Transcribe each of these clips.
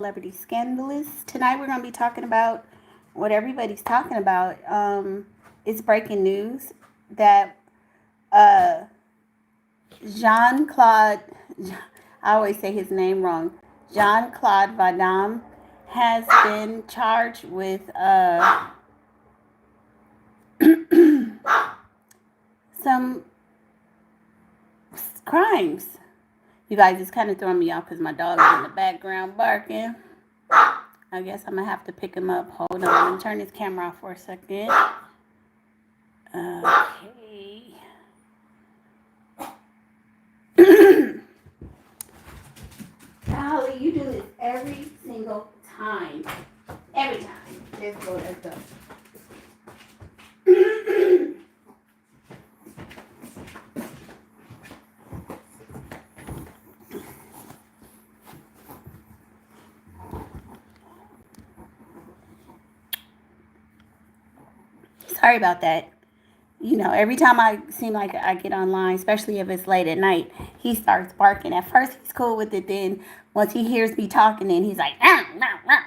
Celebrity Scandalous. Tonight we're going to be talking about what everybody's talking about. It's breaking news that uh, Jean-Claude, I always say his name wrong, Jean-Claude Van Damme has been charged with some crimes. You guys, it's kind of throwing me off because my dog is in the background barking. I guess I'm going to have to pick him up. Hold on. Let me turn this camera off for a second. Okay. Holly, you do this every single time. Every time. Let's go. Sorry about that. Every time I seem like I get online, especially if it's late at night, he starts barking. At first, he's cool with it. Then, once he hears me talking, then he's like, nah, nah, nah.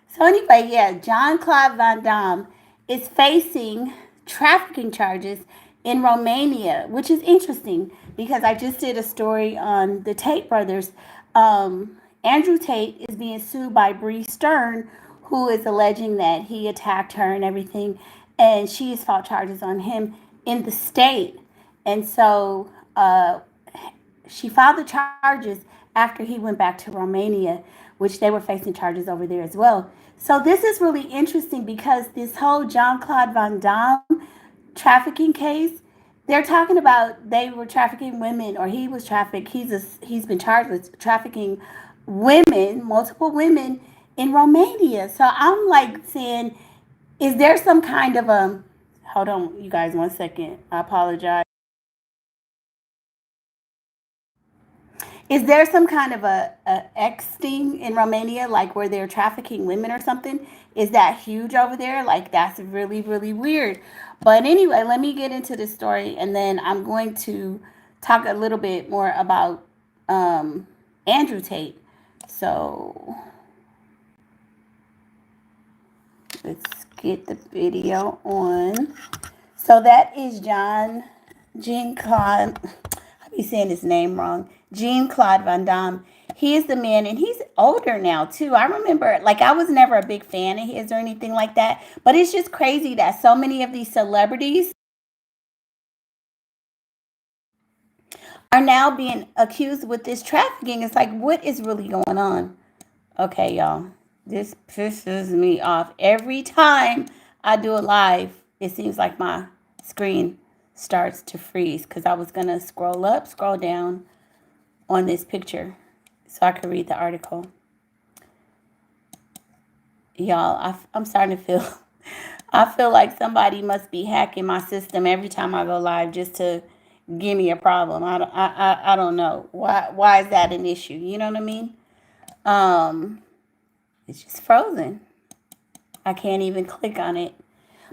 So, anyway, yeah, Jean-Claude Van Damme is facing trafficking charges in Romania, which is interesting because I just did a story on the Tate brothers. Andrew Tate is being sued by Bree Stern, who is alleging that he attacked her and everything, and she has filed charges on him in the state. And so she filed the charges after he went back to Romania, which they were facing charges over there as well. So this is really interesting because this whole Jean-Claude Van Damme trafficking case, they're talking about they were trafficking women, or he was trafficked. He's been charged with trafficking women, multiple women in Romania. So I'm like saying, is there some kind of a, hold on, you guys, 1 second. I apologize. Is there some kind of a X thing in Romania, like where they're trafficking women or something? Is that huge over there? Like, that's really, really weird. But anyway, let me get into this story, and then I'm going to talk a little bit more about Andrew Tate. So let's get the video on. So that is Jean-Claude. I be saying his name wrong. Jean-Claude Van Damme. He is the man, and he's older now too. I remember, like, I was never a big fan of his or anything like that, but it's just crazy that so many of these celebrities are now being accused with this trafficking. It's like, what is really going on? Okay, y'all. This pisses me off. Every time I do a live, it seems like my screen starts to freeze because I was going to scroll up, scroll down on this picture so I could read the article. Y'all, I'm starting to feel, I feel like somebody must be hacking my system every time I go live just to give me a problem. I don't know. Why is that an issue? You know what I mean? It's just frozen. I can't even click on it.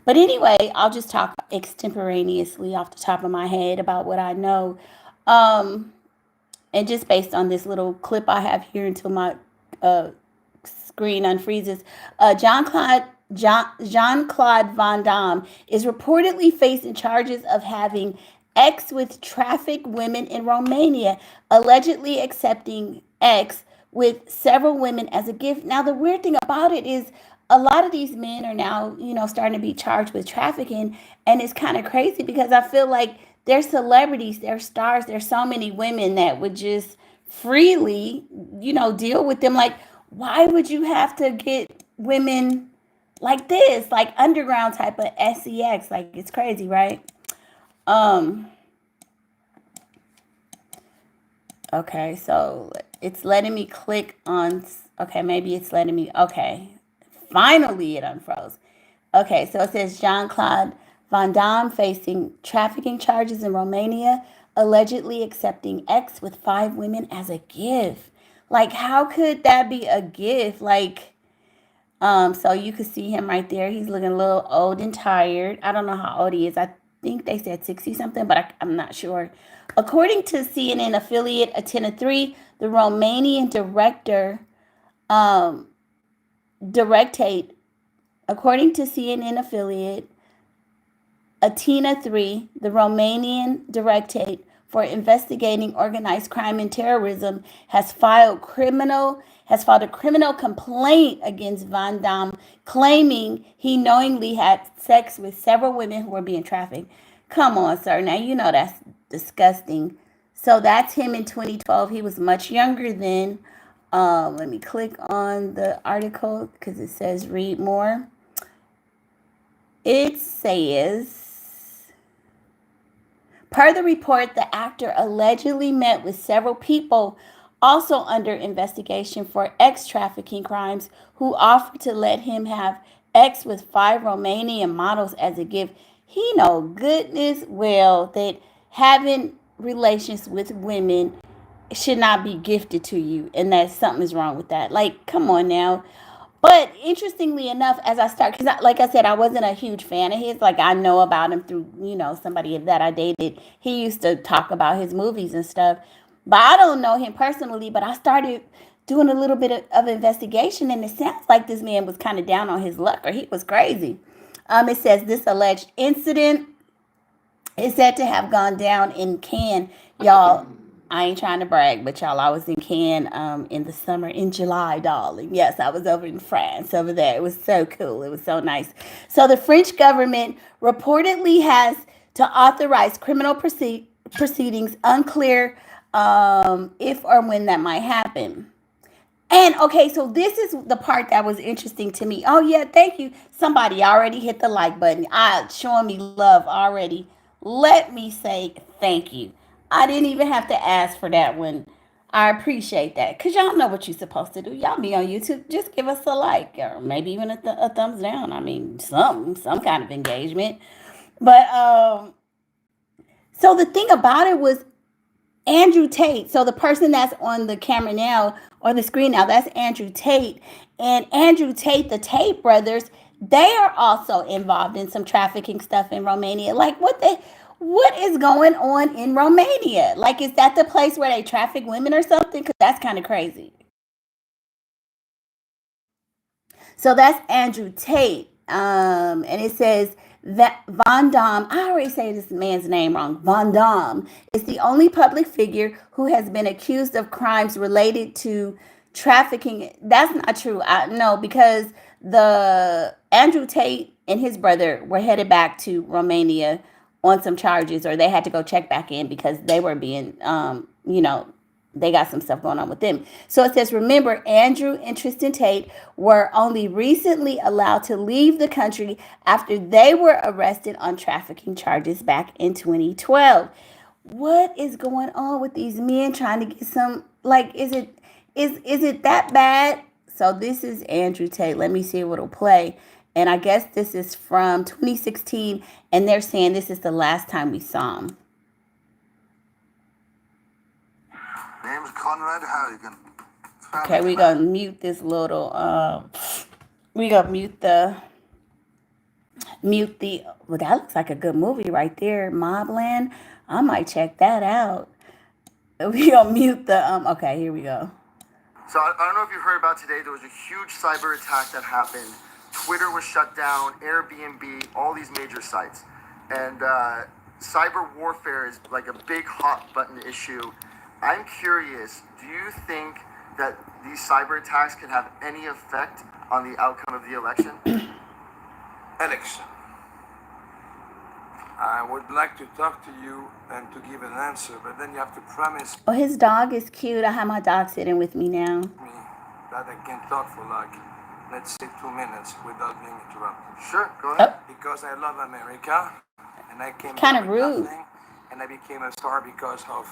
But anyway, I'll just talk extemporaneously off the top of my head about what I know. And just based on this little clip I have here until my screen unfreezes, Jean-Claude Van Damme is reportedly facing charges of having X with trafficked women in Romania, allegedly accepting X with several women as a gift. Now, the weird thing about it is a lot of these men are now, starting to be charged with trafficking. And it's kind of crazy because I feel like they're celebrities, they're stars. There's so many women that would just freely, deal with them. Like, why would you have to get women like this, like underground type of sex? Like, it's crazy, right? Okay, so it's letting me click on, okay, maybe it's letting me, okay, finally it unfroze. Okay, so it says Jean-Claude Van Damme facing trafficking charges in Romania, allegedly accepting X with 5 women as a gift. Like, how could that be a gift? Like, so you could see him right there. He's looking a little old and tired. I don't know how old he is. I think they said 60 something, but I'm not sure. According to CNN affiliate Atena 3, the Romanian director Um, Directate, according to CNN affiliate, Athena 3, the Romanian Directorate for Investigating Organized Crime and Terrorism, has filed a criminal complaint against Van Damme, claiming he knowingly had sex with several women who were being trafficked. Come on, sir. Now you know that's disgusting. So that's him in 2012. He was much younger then. Let me click on the article because it says read more. It says, per the report, the actor allegedly met with several people also under investigation for trafficking crimes who offered to let him have X with 5 Romanian models as a gift. He know goodness well that having relations with women should not be gifted to you and that something is wrong with that. Like, come on now. But interestingly enough, as I start, because like I said, I wasn't a huge fan of his. Like, I know about him through, somebody that I dated. He used to talk about his movies and stuff. But I don't know him personally. But I started doing a little bit of investigation, and it sounds like this man was kind of down on his luck, or he was crazy. It says this alleged incident is said to have gone down in Cannes. Y'all, I ain't trying to brag, but y'all, I was in Cannes in the summer, in July, darling. Yes, I was over in France over there. It was so cool. It was so nice. So the French government reportedly has to authorize criminal proceedings, unclear if or when that might happen. And okay, so this is the part that was interesting to me. Oh yeah, thank you. Somebody already hit the like button. Showing me love already. Let me say thank you. I didn't even have to ask for that one. I appreciate that because y'all know what you're supposed to do. Y'all be on YouTube, just give us a like or maybe even a thumbs down. I mean, some kind of engagement. But so the thing about it was Andrew Tate. So the person that's on the camera now, or the screen now, that's Andrew Tate. And Andrew Tate, the Tate brothers, they are also involved in some trafficking stuff in Romania. Like, what is going on in Romania? Like, is that the place where they traffic women or something? Because that's kind of crazy. So that's Andrew Tate. And it says that Van Damme, I already say this man's name wrong. Van Damme is the only public figure who has been accused of crimes related to trafficking. That's not true. No, because the Andrew Tate and his brother were headed back to Romania on some charges, or they had to go check back in because they were being, they got some stuff going on with them. So it says, remember, Andrew and Tristan Tate were only recently allowed to leave the country after they were arrested on trafficking charges back in 2012. What is going on with these men trying to get some, like, is it that bad? So this is Andrew Tate. Let me see what it'll play. And I guess this is from 2016, and they're saying this is the last time we saw him. Name's Conrad Harrigan. Okay, we're gonna mute this little we gonna mute the well, that looks like a good movie right there, Mobland. I might check that out. We gonna mute the okay, here we go. So I don't know if you heard about today, there was a huge cyber attack that happened. Twitter was shut down, Airbnb, all these major sites. And cyber warfare is like a big hot button issue. I'm curious, do you think that these cyber attacks can have any effect on the outcome of the election? Election. I would like to talk to you and to give an answer, but then you have to promise Oh, his dog is cute. I have my dog sitting with me now. me that I can talk for like, let's say 2 minutes without being interrupted. Sure, go ahead. Because I love America, and I came Kinda here with rude. nothing, and I became a star because of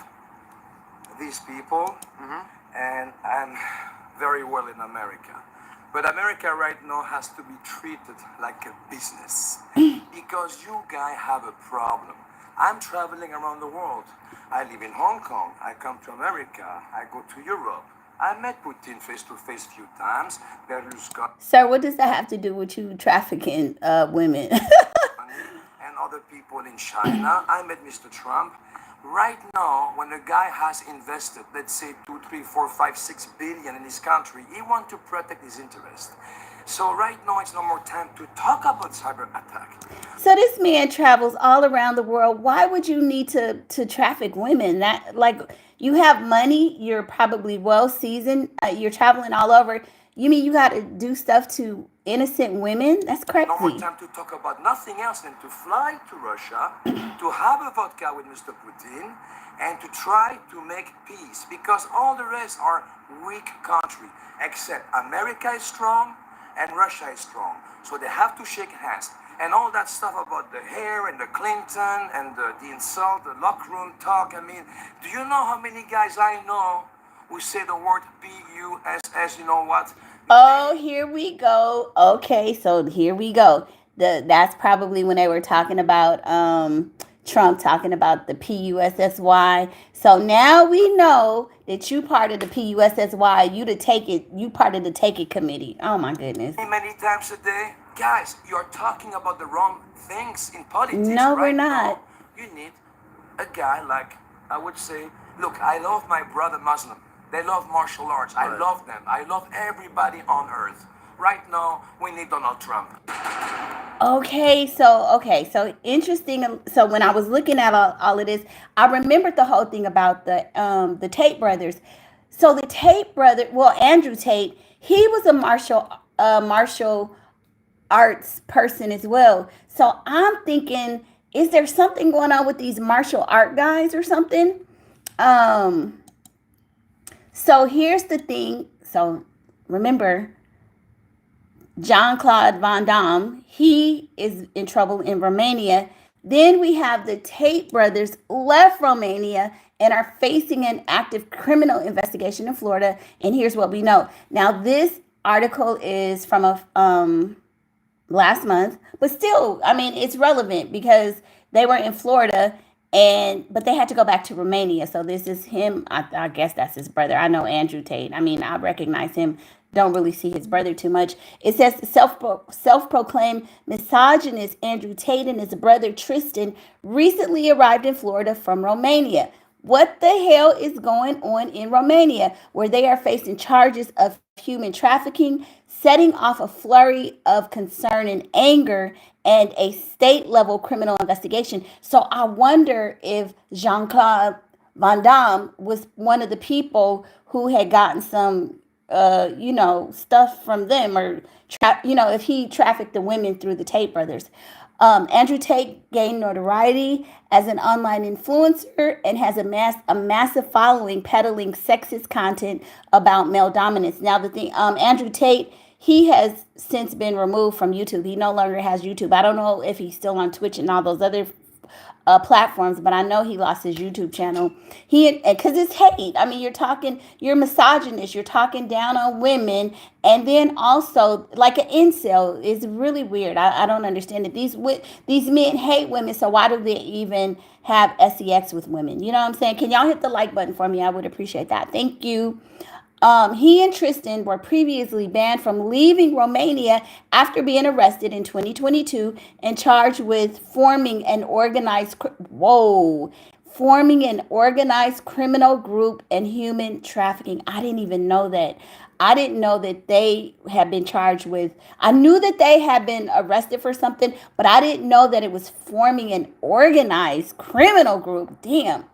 these people, and I'm very well in America. But America right now has to be treated like a business because you guys have a problem. I'm traveling around the world. I live in Hong Kong. I come to America. I go to Europe. I met Putin face to face a few times. Berlusconi Sir, what does that have to do with you trafficking women? and other people in China. I met Mr. Trump. Right now, when a guy has invested, let's say 2, 3, 4, 5, 6 billion in his country, he wants to protect his interest. So right now, it's no more time to talk about cyber attack. So this man travels all around the world. Why would you need to traffic women? That like you have money, you're probably well seasoned, you're traveling all over. You mean you got to do stuff to innocent women? That's No more crazy. time to talk about nothing else than to fly to Russia, to have a vodka with Mr. Putin, and to try to make peace. Because all the rest are weak countries, except America is strong and Russia is strong. So they have to shake hands. And all that stuff about the hair and the Clinton and the insult, the locker room talk. I mean, do you know how many guys I know who say the word P-U-S-S, you know what? Oh, here we go. Okay, so here we go. That's probably when they were talking about Trump talking about the PUSSY. So now we know that you part of the PUSSY. You part of the Take It committee. Oh my goodness. Many times a day. Guys, you're talking about the wrong things in politics No, we're right now. not. You need a guy like, I would say, look, I love my brother Muslim. They love martial arts. I Right. love them. I love everybody on earth. Right now, we need Donald Trump. Okay, so interesting. So when I was looking at all of this, I remembered the whole thing about the Tate brothers. So the Tate brother, well, Andrew Tate, he was a martial arts person as well. So I'm thinking, is there something going on with these martial art guys or something? Um, so here's the thing. So remember, Jean-Claude Van Damme, he is in trouble in Romania. Then we have the Tate brothers left Romania and are facing an active criminal investigation in Florida. And here's what we know. Now, this article is from a last month, but still, I mean, it's relevant because they were in Florida but they had to go back to Romania. So this is him. I guess that's his brother. I know Andrew Tate. I mean, I recognize him. Don't really see his brother too much. It says self-proclaimed misogynist Andrew Tate and his brother Tristan recently arrived in Florida from Romania. What the hell is going on in Romania, where they are facing charges of human trafficking, setting off a flurry of concern and anger and a state level criminal investigation? So I wonder if Jean-Claude Van Damme was one of the people who had gotten some stuff from them, or if he trafficked the women through the Tate brothers. Andrew Tate gained notoriety as an online influencer and has a massive following peddling sexist content about male dominance. Now, the thing, Andrew Tate, he has since been removed from YouTube. He no longer has YouTube. I don't know if he's still on Twitch and all those other platforms, but I know he lost his YouTube channel. Because it's hate. I mean, you're misogynist. You're talking down on women, and then also like an incel is really weird. I don't understand it. These men hate women, so why do they even have sex with women? You know what I'm saying? Can y'all hit the like button for me? I would appreciate that. Thank you. He and Tristan were previously banned from leaving Romania after being arrested in 2022 and charged with forming an organized criminal group and human trafficking. I didn't even know that. I didn't know that they had been charged with. I knew that they had been arrested for something, but I didn't know that it was forming an organized criminal group. Damn.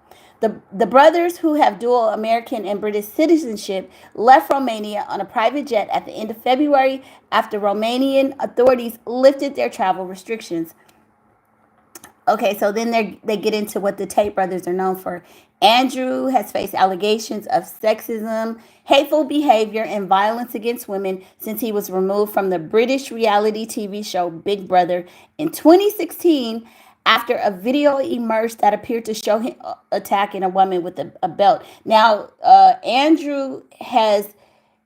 The brothers, who have dual American and British citizenship, left Romania on a private jet at the end of February after Romanian authorities lifted their travel restrictions. Okay, so then they get into what the Tate brothers are known for. Andrew has faced allegations of sexism, hateful behavior, and violence against women since he was removed from the British reality TV show Big Brother in 2016 after a video emerged that appeared to show him attacking a woman with a belt. Now, Andrew has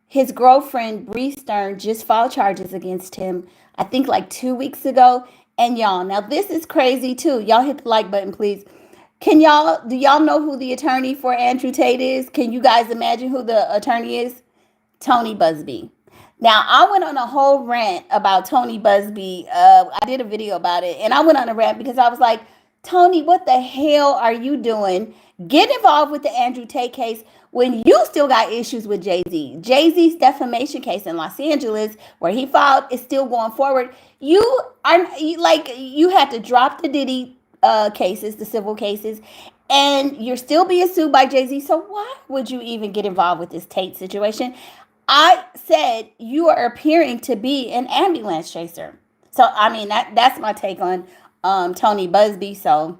his girlfriend, Bree Stern, just filed charges against him, I think like 2 weeks ago. And y'all, now this is crazy too. Y'all hit the like button, please. Do y'all know who the attorney for Andrew Tate is? Can you guys imagine who the attorney is? Tony Busby. Now, I went on a whole rant about Tony Busby. I did a video about it, and I went on a rant because I was like, Tony, what the hell are you doing? Get involved with the Andrew Tate case when you still got issues with Jay-Z. Jay-Z's defamation case in Los Angeles, where he filed, is still going forward. You had to drop the Diddy cases, the civil cases, and you're still being sued by Jay-Z. So why would you even get involved with this Tate situation? I said you are appearing to be an ambulance chaser. So I mean that's my take on Tony Busby. So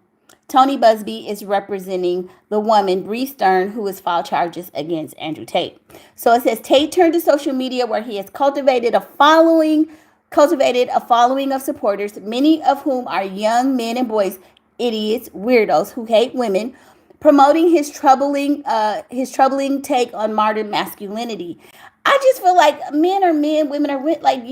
Tony Busby is representing the woman Bree Stern, who has filed charges against Andrew Tate. So it says Tate turned to social media, where he has cultivated a following of supporters, many of whom are young men and boys, idiots, weirdos who hate women, promoting his troubling take on modern masculinity. I just feel like men are men, women are women. Like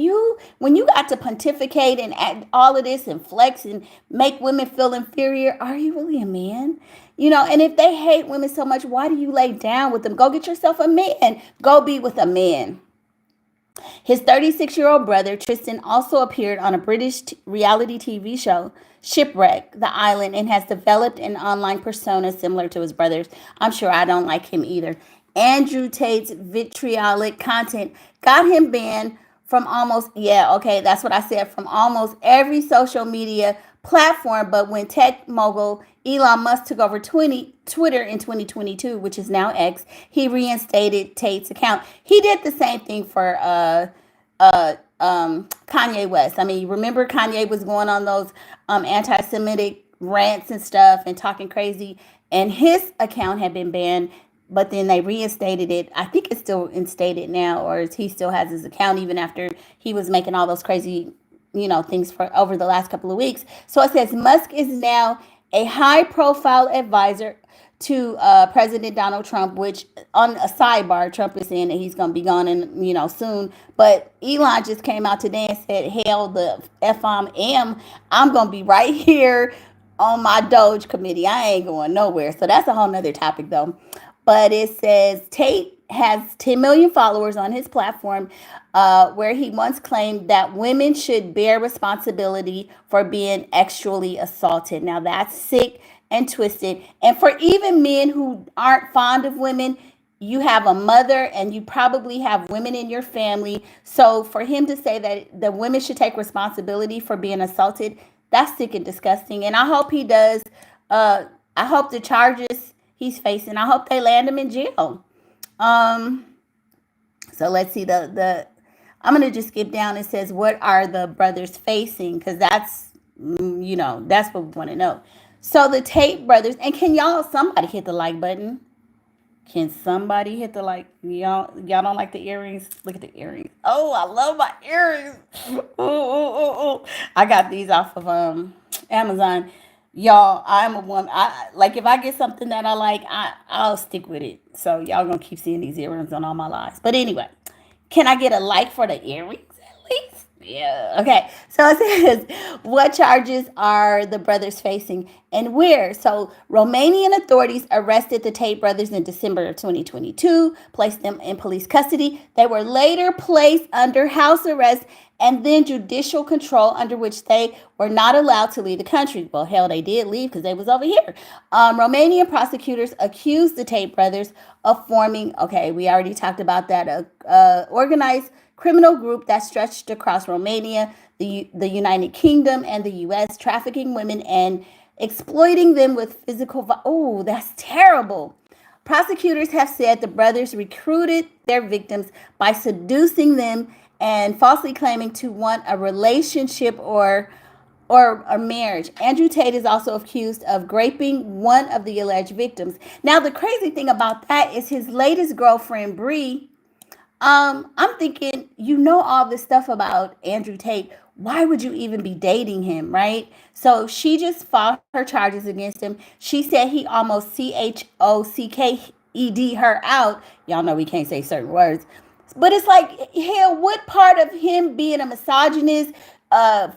when you got to pontificate and act all of this and flex and make women feel inferior, are you really a man? And if they hate women so much, why do you lay down with them? Go get yourself a man. Go be with a man. His 36-year-old brother, Tristan, also appeared on a British reality TV show, Shipwreck the Island, and has developed an online persona similar to his brother's. I'm sure I don't like him either. Andrew Tate's vitriolic content got him banned from almost every social media platform. But when tech mogul Elon Musk took over Twitter in 2022, which is now X, he reinstated Tate's account. He did the same thing for Kanye West. I mean, remember Kanye was going on those anti-Semitic rants and stuff and talking crazy, and his account had been banned. But then they reinstated it. I think it's still instated now, or he still has his account even after he was making all those crazy, things for over the last couple of weeks. So it says Musk is now a high-profile advisor to President Donald Trump, which on a sidebar, Trump is saying that he's going to be gone soon. But Elon just came out today and said, hell, the FOM, I'm going to be right here on my Doge committee. I ain't going nowhere. So that's a whole nother topic, though. But it says Tate has 10 million followers on his platform, where he once claimed that women should bear responsibility for being sexually assaulted. Now, that's sick and twisted. And for even men who aren't fond of women, you have a mother and you probably have women in your family. So for him to say that the women should take responsibility for being assaulted, that's sick and disgusting. And I hope he does. I hope the charges he's facing, I hope they land him in jail. So let's see the I'm going to just skip down. It says, what are the brothers facing? Because that's, that's what we want to know. So the Tate brothers, and can somebody hit the like button? Can somebody hit the like? Y'all don't like the earrings? Look at the earrings. Oh, I love my earrings. Oh. I got these off of Amazon. Y'all, I'm a woman. If I get something that I like, I'll stick with it. So y'all gonna keep seeing these earrings on all my lives. But anyway, can I get a like for the earrings at least? Yeah. Okay. So it says, what charges are the brothers facing and where? So Romanian authorities arrested the Tate brothers in December of 2022, placed them in police custody. They were later placed under house arrest and then judicial control, under which they were not allowed to leave the country. Well, hell, they did leave because they was over here. Romanian prosecutors accused the Tate brothers of forming, we already talked about that, organized criminal group that stretched across Romania, the United Kingdom, and the U.S., trafficking women and exploiting them with physical that's terrible. Prosecutors have said the brothers recruited their victims by seducing them and falsely claiming to want a relationship or a marriage. Andrew Tate is also accused of raping one of the alleged victims. Now, the crazy thing about that is his latest girlfriend, Bree. I'm thinking, all this stuff about Andrew Tate. Why would you even be dating him, right? So she just filed her charges against him. She said he almost CHOCKED her out. Y'all know we can't say certain words. But it's like, hell, what part of him being a misogynist,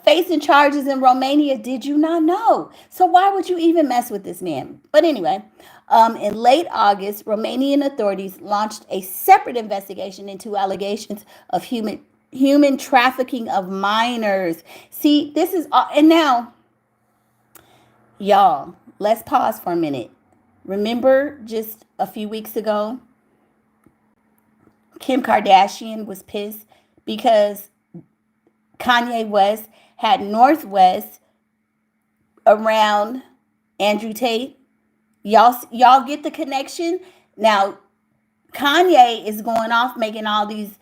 facing charges in Romania did you not know? So why would you even mess with this man? But anyway, in late August, Romanian authorities launched a separate investigation into allegations of human trafficking of minors. See, this is, and now, Y'all, let's pause for a minute. Remember just a few weeks ago, Kim Kardashian was pissed because Kanye West had Northwest around Andrew Tate. Y'all get the connection? Now, Kanye is going off making all these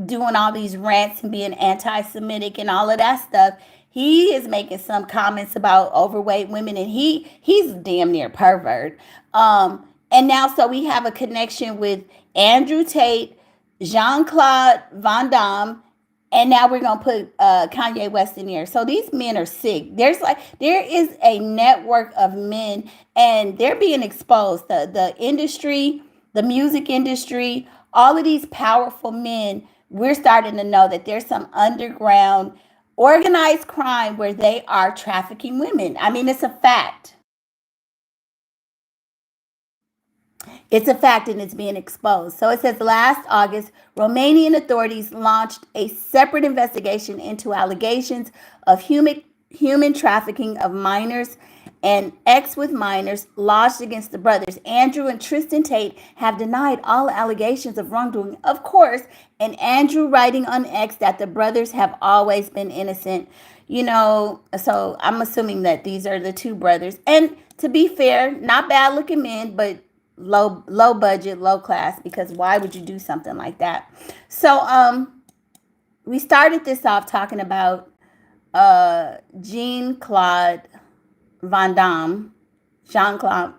doing all these rants and being anti-Semitic and all of that stuff. He is making some comments about overweight women, and he's damn near pervert. And now so we have a connection with Andrew Tate, Jean-Claude Van Damme, and now we're gonna put Kanye West in here. So these men are sick. There is a network of men, and they're being exposed. The industry, the music industry, all of these powerful men. We're starting to know that there's some underground organized crime where they are trafficking women. I mean, it's a fact. It's a fact and it's being exposed. So it says last August, Romanian authorities launched a separate investigation into allegations of human trafficking of minors and acts with minors lodged against the brothers. Andrew and Tristan Tate have denied all allegations of wrongdoing, of course, and Andrew writing on X that the brothers have always been innocent. So I'm assuming that these are the two brothers. And to be fair, not bad looking men, but low budget, low class, because why would you do something like that? So we started this off talking about Jean-Claude Van Damme, Jean-Claude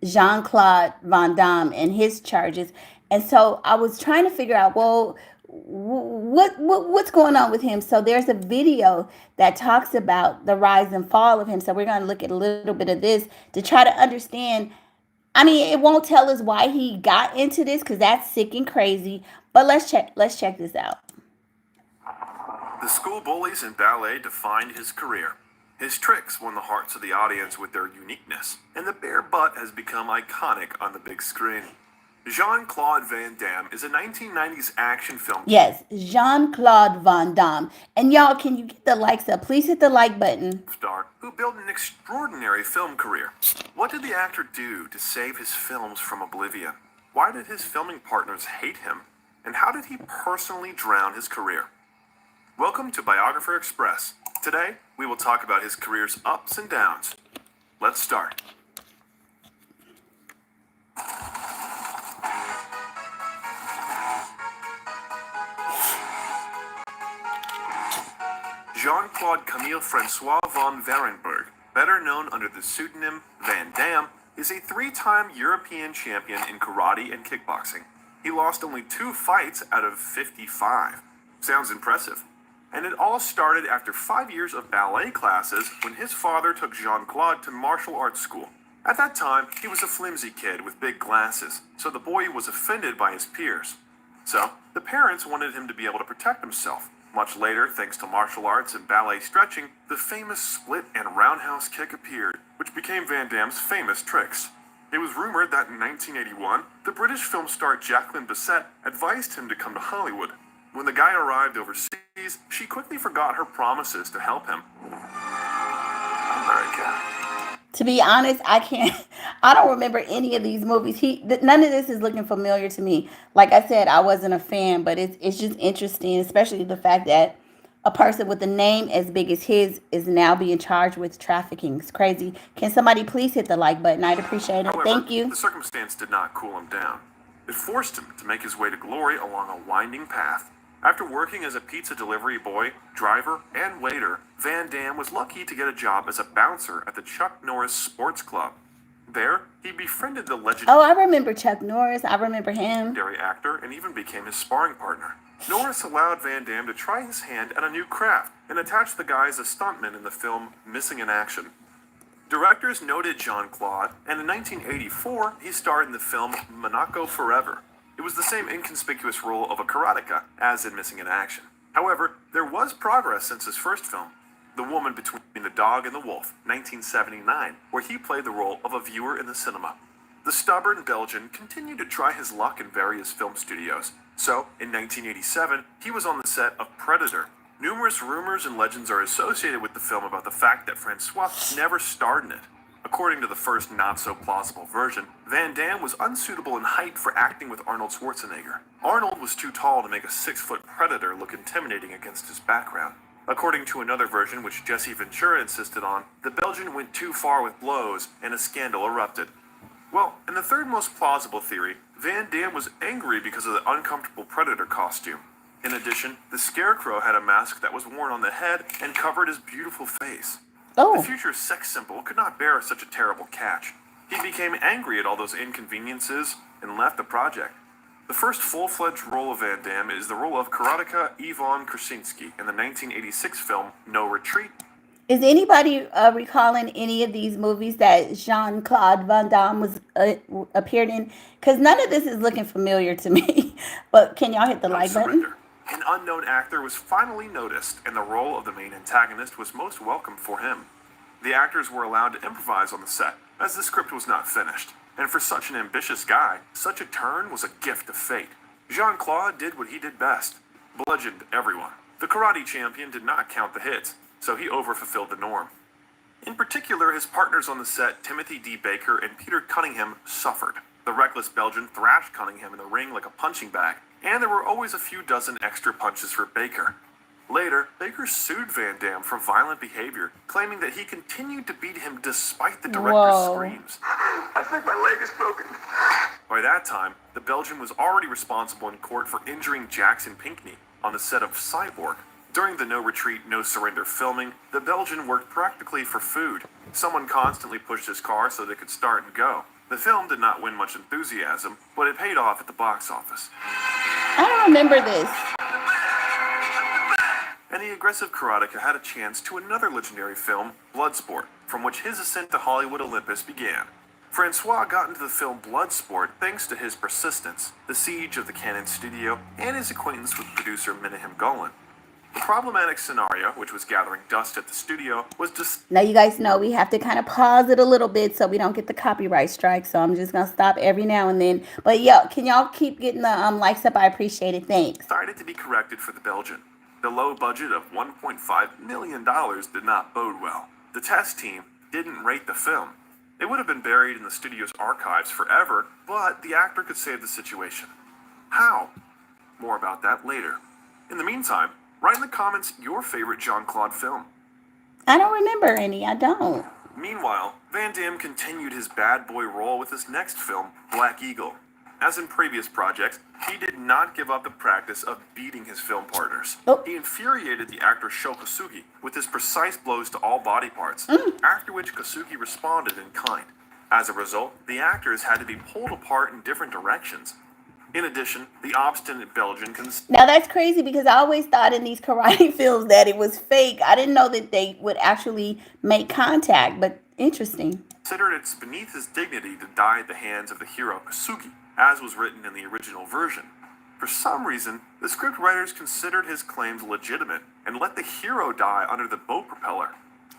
Van Damme and his charges. And so I was trying to figure out, well, what's going on with him? So there's a video that talks about the rise and fall of him. So we're going to look at a little bit of this to try to understand. I mean, it won't tell us why he got into this because that's sick and crazy. But let's check this out. The school bullies in ballet defined his career. His tricks won the hearts of the audience with their uniqueness, and the bare butt has become iconic on the big screen. Jean-Claude Van Damme is a 1990s action film. Yes, Jean-Claude Van Damme. And y'all, can you get the likes up? Please hit the like button. Star who built an extraordinary film career. What did the actor do to save his films from oblivion? Why did his filming partners hate him? And how did he personally drown his career? Welcome to Biographer Express. Today, we will talk about his career's ups and downs. Let's start. Jean-Claude Camille Francois von Varenberg, better known under the pseudonym Van Damme, is a three-time European champion in karate and kickboxing. He lost only 2 fights out of 55. Sounds impressive. And it all started after 5 years of ballet classes when his father took Jean-Claude to martial arts school. At that time, he was a flimsy kid with big glasses, so the boy was offended by his peers. So, the parents wanted him to be able to protect himself. Much later, thanks to martial arts and ballet stretching, the famous split and roundhouse kick appeared, which became Van Damme's famous tricks. It was rumored that in 1981, the British film star Jacqueline Bisset advised him to come to Hollywood. When the guy arrived overseas, she quickly forgot her promises to help him. America. To be honest, I don't remember any of these movies. None of this is looking familiar to me. Like I said, I wasn't a fan, but it's just interesting, especially the fact that a person with a name as big as his is now being charged with trafficking. It's crazy. Can somebody please hit the like button? I'd appreciate it. However, Thank you. The circumstance did not cool him down. It forced him to make his way to glory along a winding path. After working as a pizza delivery boy, driver, and waiter, Van Damme was lucky to get a job as a bouncer at the Chuck Norris Sports Club. There, he befriended the legendary Oh, I remember Chuck Norris. I remember him. actor and even became his sparring partner. Norris allowed Van Damme to try his hand at a new craft and attached the guy as a stuntman in the film Missing in Action. Directors noted Jean-Claude, and in 1984, he starred in the film Monaco Forever. It was the same inconspicuous role of a karateka as in Missing in Action. However, there was progress since his first film, The Woman Between the Dog and the Wolf, 1979, where he played the role of a viewer in the cinema. The stubborn Belgian continued to try his luck in various film studios. So, in 1987, he was on the set of Predator. Numerous rumors and legends are associated with the film about the fact that Francois never starred in it. According to the first not-so-plausible version, Van Damme was unsuitable in height for acting with Arnold Schwarzenegger. Arnold was too tall to make a 6-foot predator look intimidating against his background. According to another version, which Jesse Ventura insisted on, the Belgian went too far with blows and a scandal erupted. Well, in the third most plausible theory, Van Damme was angry because of the uncomfortable predator costume. In addition, the Scarecrow had a mask that was worn on the head and covered his beautiful face. Oh. The future sex symbol could not bear such a terrible catch. He became angry at all those inconveniences and left the project. The first full-fledged role of Van Damme is the role of karateka Ivan Krasinski in the 1986 film No Retreat. Is anybody recalling any of these movies that Jean-Claude Van Damme was appeared in? Because none of this is looking familiar to me. But can y'all hit the like button? Surrender. An unknown actor was finally noticed, and the role of the main antagonist was most welcome for him. The actors were allowed to improvise on the set, as the script was not finished. And for such an ambitious guy, such a turn was a gift of fate. Jean-Claude did what he did best, bludgeoned everyone. The karate champion did not count the hits, so he overfulfilled the norm. In particular, his partners on the set, Timothy D. Baker and Peter Cunningham, suffered. The reckless Belgian thrashed Cunningham in the ring like a punching bag, and there were always a few dozen extra punches for Baker. Later, Baker sued Van Damme for violent behavior, claiming that he continued to beat him despite the director's screams. I think my leg is broken. By that time, the Belgian was already responsible in court for injuring Jackson Pinckney on the set of Cyborg. During the No Retreat, No Surrender filming, the Belgian worked practically for food. Someone constantly pushed his car so they could start and go. The film did not win much enthusiasm, but it paid off at the box office. I don't remember this. And the aggressive karateka had a chance to another legendary film, Bloodsport, from which his ascent to Hollywood Olympus began. Francois got into the film Bloodsport thanks to his persistence, the siege of the Cannon studio, and his acquaintance with producer Menahem Golan. The problematic scenario, which was gathering dust at the studio, was just... Now you guys know we have to kind of pause it a little bit so we don't get the copyright strike. So I'm just going to stop every now and then. But yeah, can y'all keep getting the likes up? I appreciate it. Thanks. Started to be corrected for the Belgian. The low budget of $1.5 million did not bode well. The test team didn't rate the film. It would have been buried in the studio's archives forever, but the actor could save the situation. How? More about that later. In the meantime, write in the comments your favorite Jean-Claude film. I don't remember any. I don't. Meanwhile, Van Damme continued his bad boy role with his next film, Black Eagle. As in previous projects, he did not give up the practice of beating his film partners. Oh. He infuriated the actor Sho Kosugi with his precise blows to all body parts, after which Kosugi responded in kind. As a result, the actors had to be pulled apart in different directions. In addition, the obstinate Belgian Now that's crazy because I always thought in these karate films that it was fake. I didn't know that they would actually make contact, but interesting. considered it's beneath his dignity to die at the hands of the hero Kosugi, as was written in the original version. For some reason, the scriptwriters considered his claims legitimate and let the hero die under the boat propeller.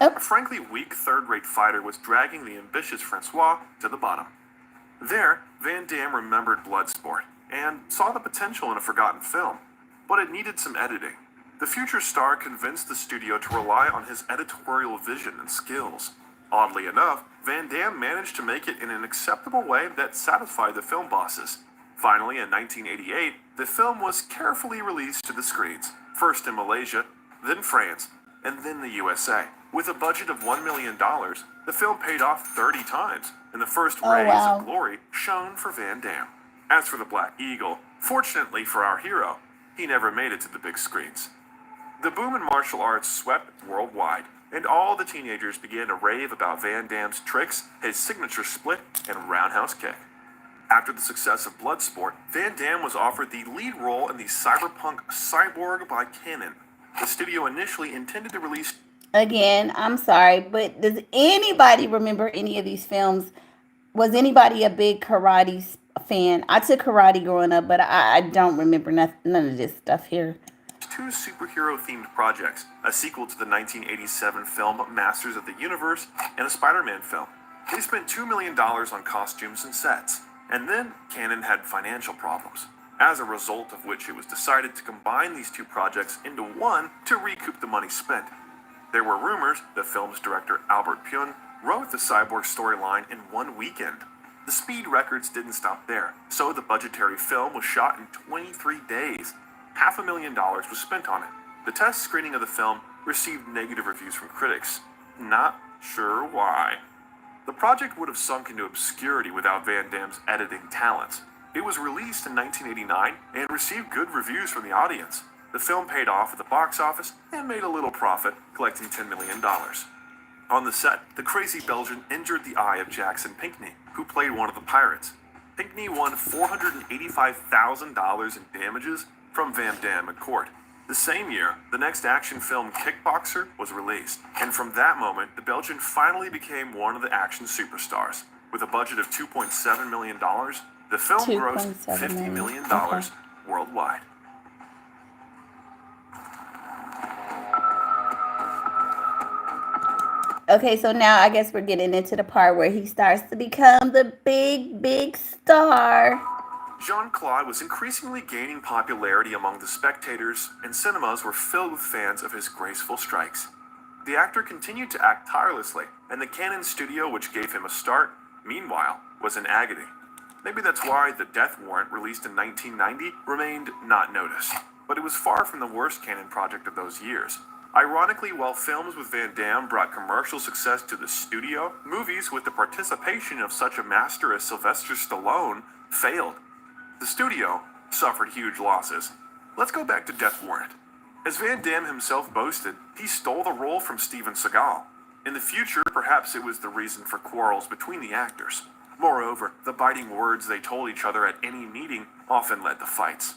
Oh. A frankly weak third-rate fighter was dragging the ambitious Francois to the bottom. There, Van Damme remembered Bloodsport and saw the potential in a forgotten film, but it needed some editing. The future star convinced the studio to rely on his editorial vision and skills. Oddly enough, Van Damme managed to make it in an acceptable way that satisfied the film bosses. Finally, in 1988, the film was carefully released to the screens, first in Malaysia, then France, and then the USA. With a budget of $1 million, the film paid off 30 times, and the first rays of glory shone for Van Damme. As for the Black Eagle, fortunately for our hero, he never made it to the big screens. The boom in martial arts swept worldwide, and all the teenagers began to rave about Van Damme's tricks, his signature split, and roundhouse kick. After the success of Bloodsport, Van Damme was offered the lead role in the cyberpunk Cyborg by Cannon. The studio initially intended to release... Again, I'm sorry, but does anybody remember any of these films? Was anybody a big karate fan? I took karate growing up, but I don't remember none of this stuff here. Two superhero-themed projects, a sequel to the 1987 film Masters of the Universe and a Spider-Man film. They spent $2 million on costumes and sets, and then Cannon had financial problems, as a result of which it was decided to combine these two projects into one to recoup the money spent. There were rumors the film's director Albert Pyun wrote the cyborg storyline in one weekend. The speed records didn't stop there, so the budgetary film was shot in 23 days. $500,000 was spent on it. The test screening of the film received negative reviews from critics. Not sure why. The project would have sunk into obscurity without Van Damme's editing talents. It was released in 1989 and received good reviews from the audience. The film paid off at the box office and made a little profit, collecting $10 million. On the set, the crazy Belgian injured the eye of Jackson Pinckney, who played one of the pirates. Pinckney won $485,000 in damages from Van Damme in court. The same year, the next action film Kickboxer was released, and from that moment, the Belgian finally became one of the action superstars. With a budget of $2.7 million, the film grossed $50 million worldwide. Okay, so now I guess we're getting into the part where he starts to become the big star. Jean-Claude was increasingly gaining popularity among the spectators, and cinemas were filled with fans of his graceful strikes. The actor continued to act tirelessly, and the Cannon studio which gave him a start, meanwhile, was in agony. Maybe that's why The Death Warrant, released in 1990, remained not noticed. But it was far from the worst Cannon project of those years. Ironically, while films with Van Damme brought commercial success to the studio, movies with the participation of such a master as Sylvester Stallone failed. The studio suffered huge losses. Let's go back to Death Warrant. As Van Damme himself boasted, he stole the role from Steven Seagal. In the future, perhaps it was the reason for quarrels between the actors. Moreover, the biting words they told each other at any meeting often led to fights.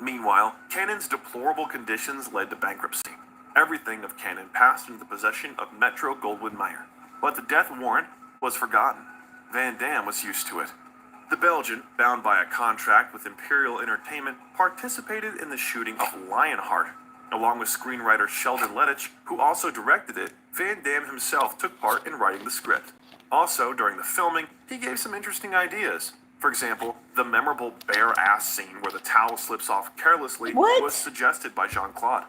Meanwhile, Cannon's deplorable conditions led to bankruptcy. Everything of Cannon passed into the possession of Metro-Goldwyn-Mayer. But the Death Warrant was forgotten. Van Damme was used to it. The Belgian, bound by a contract with Imperial Entertainment, participated in the shooting of Lionheart. Along with screenwriter Sheldon Lettich, who also directed it, Van Damme himself took part in writing the script. Also, during the filming, he gave some interesting ideas. For example, the memorable bare ass scene where the towel slips off carelessly was suggested by Jean-Claude.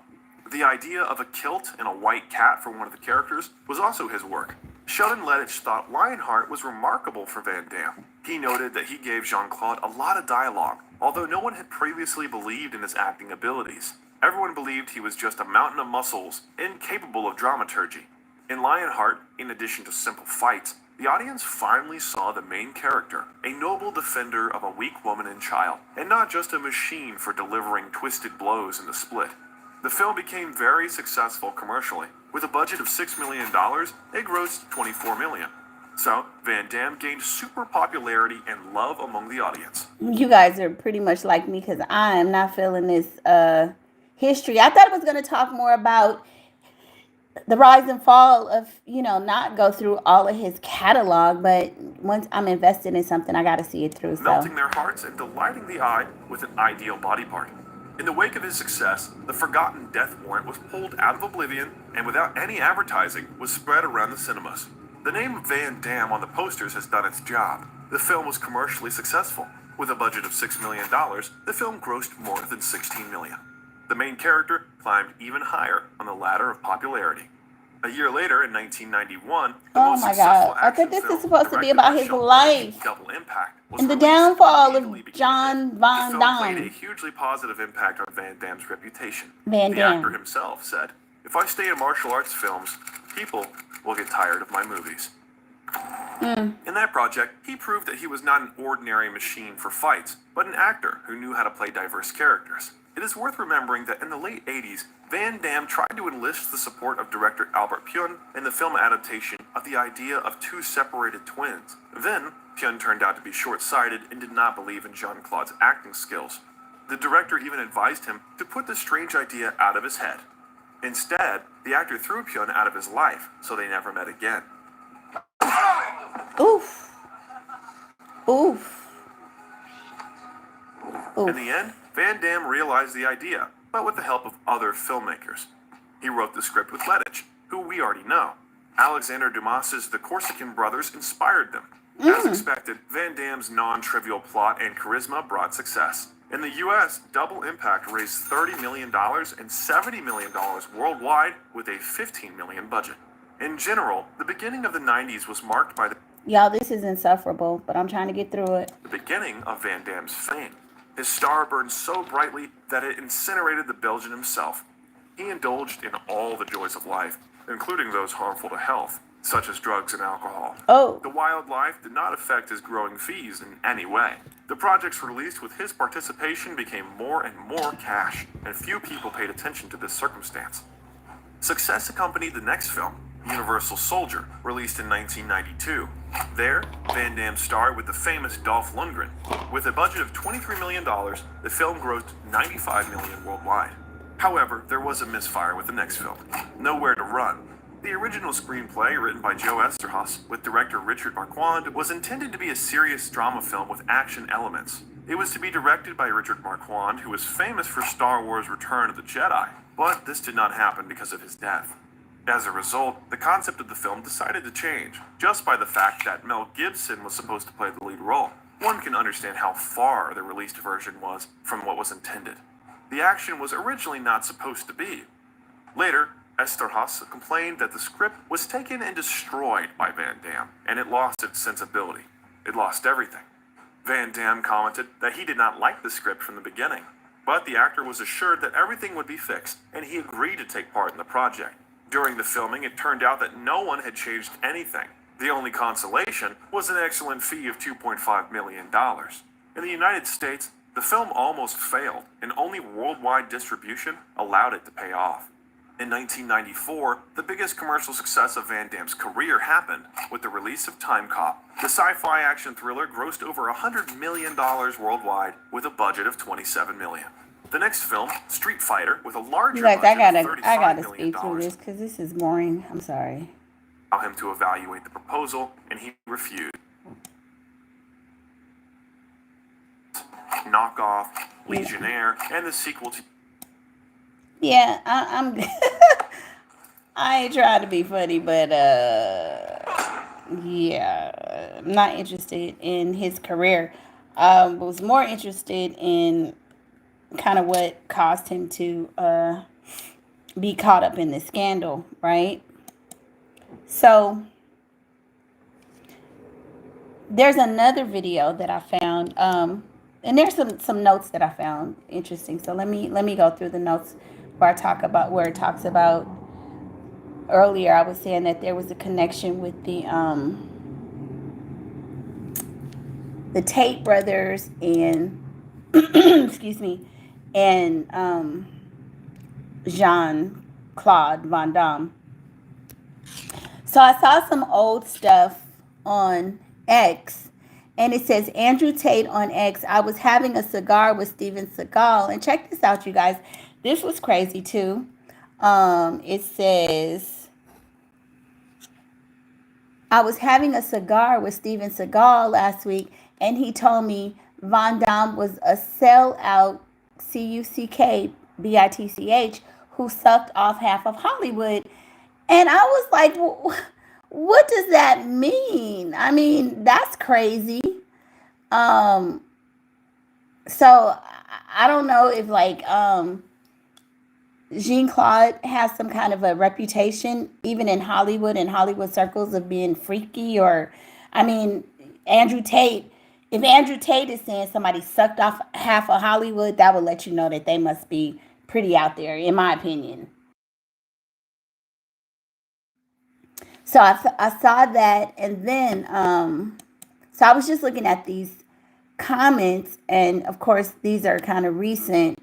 The idea of a kilt and a white cat for one of the characters was also his work. Sheldon Lettich thought Lionheart was remarkable for Van Damme. He noted that he gave Jean-Claude a lot of dialogue, although no one had previously believed in his acting abilities. Everyone believed he was just a mountain of muscles, incapable of dramaturgy. In Lionheart, in addition to simple fights, the audience finally saw the main character, a noble defender of a weak woman and child, and not just a machine for delivering twisted blows in the split. The film became very successful commercially. With a budget of $6 million, it grossed $24 million. So, Van Damme gained super popularity and love among the audience. You guys are pretty much like me because I am not feeling this history. I thought it was going to talk more about the rise and fall of, not go through all of his catalog, but once I'm invested in something, I got to see it through. Melting their hearts and delighting the eye with an ideal body part. In the wake of his success, the forgotten Death Warrant was pulled out of oblivion and without any advertising was spread around the cinemas. The name Van Damme on the posters has done its job. The film was commercially successful. With a budget of $6 million, the film grossed more than $16 million. The main character climbed even higher on the ladder of popularity. A year later, in 1991, the most successful I thought this is supposed to be about his life Double Impact was and the released downfall and of legally John became Von The film played Damme. a hugely positive impact on Van Damme's reputation. Van The Damme. actor himself said, "If I stay in martial arts films, people will get tired of my movies." In that project, he proved that he was not an ordinary machine for fights, but an actor who knew how to play diverse characters. It is worth remembering that in the late 80s, Van Damme tried to enlist the support of director Albert Pyun in the film adaptation of the idea of two separated twins. Then, Pyun turned out to be short-sighted and did not believe in Jean-Claude's acting skills. The director even advised him to put the strange idea out of his head. Instead, the actor threw Pyun out of his life, so they never met again. Oof. Oof. In the end, Van Damme realized the idea, but with the help of other filmmakers. He wrote the script with Lettich, who we already know. Alexander Dumas's The Corsican Brothers inspired them. As expected, Van Damme's non-trivial plot and charisma brought success. In the US, Double Impact raised $30 million and $70 million worldwide with a $15 million budget. In general, the beginning of the 90s was marked by Y'all, this is insufferable, but I'm trying to get through it. the beginning of Van Damme's fame. His star burned so brightly that it incinerated the Belgian himself. He indulged in all the joys of life, including those harmful to health, such as drugs and alcohol. Oh. The wild life did not affect his growing fees in any way. The projects released with his participation became more and more cash, and few people paid attention to this circumstance. Success accompanied the next film, Universal Soldier, released in 1992. There, Van Damme starred with the famous Dolph Lundgren. With a budget of $23 million, the film grossed $95 million worldwide. However, there was a misfire with the next film, Nowhere to Run. The original screenplay, written by Joe Esterhaus with director Richard Marquand, was intended to be a serious drama film with action elements. It was to be directed by Richard Marquand, who was famous for Star Wars Return of the Jedi, but this did not happen because of his death. As a result, the concept of the film decided to change, just by the fact that Mel Gibson was supposed to play the lead role. One can understand how far the released version was from what was intended. The action was originally not supposed to be. Later, Esterhaus complained that the script was taken and destroyed by Van Damme, and it lost its sensibility. It lost everything. Van Damme commented that he did not like the script from the beginning, but the actor was assured that everything would be fixed, and he agreed to take part in the project. During the filming, it turned out that no one had changed anything. The only consolation was an excellent fee of $2.5 million. In the United States, the film almost failed, and only worldwide distribution allowed it to pay off. In 1994, the biggest commercial success of Van Damme's career happened with the release of Time Cop. The sci-fi action thriller grossed over $100 million worldwide with a budget of $27 million. The next film, Street Fighter, with a larger You guys, budget of I gotta $35 million, speak through this because this is boring. I'm sorry. allowed him to evaluate the proposal, and he refused. Knockoff, Legionnaire, and the sequel to... Yeah, I'm. I ain't trying to be funny, but yeah, I'm not interested in his career. Was more interested in kind of what caused him to be caught up in the scandal, right? So there's another video that I found, and there's some notes that I found interesting. So let me go through the notes where it talks about earlier. I was saying that there was a connection with the Tate brothers and excuse me, and Jean-Claude Van Damme. So I saw some old stuff on X, and it says, Andrew Tate on X, I was having a cigar with Steven Seagal. And check this out, you guys. This was crazy, too. It says, I was having a cigar with Steven Seagal last week, and he told me Van Damme was a sellout, C-U-C-K-B-I-T-C-H, who sucked off half of Hollywood. And I was like, what does that mean? I mean, that's crazy. So I don't know if like Jean-Claude has some kind of a reputation, even in Hollywood circles, of being freaky, or, I mean, Andrew Tate. If Andrew Tate is saying somebody sucked off half of Hollywood, that would let you know that they must be pretty out there, in my opinion. So I saw that, and then, so I was just looking at these comments, and of course, these are kind of recent,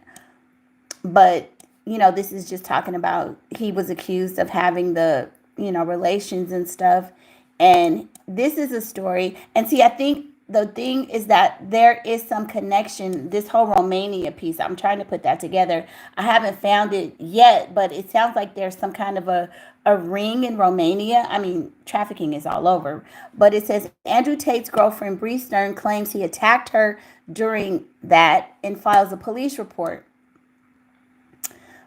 but, you know, this is just talking about he was accused of having the, you know, relations and stuff, and this is a story, and see, I think the thing is that there is some connection, this whole Romania piece, I'm trying to put that together. I haven't found it yet, but it sounds like there's some kind of a ring in Romania. I mean, trafficking is all over. But it says, Andrew Tate's girlfriend, Bree Stern, claims he attacked her during that and files a police report.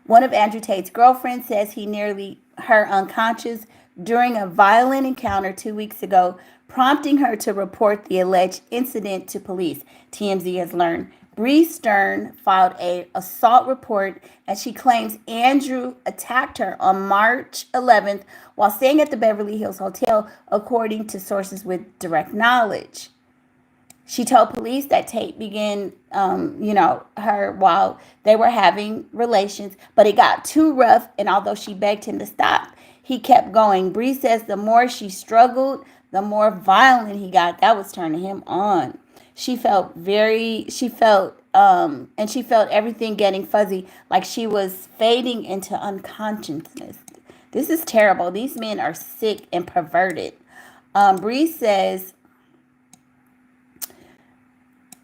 One of Andrew Tate's girlfriends says he nearly her unconscious during a violent encounter 2 weeks ago, prompting her to report the alleged incident to police. TMZ has learned Bree Stern filed a assault report, and she claims Andrew attacked her on March 11th while staying at the Beverly Hills Hotel, according to sources with direct knowledge. She told police that Tate began, her while they were having relations, but it got too rough, and although she begged him to stop, he kept going. Bree says the more she struggled, the more violent he got. That was turning him on. She felt everything getting fuzzy, like she was fading into unconsciousness. This is terrible. These men are sick and perverted. Bree says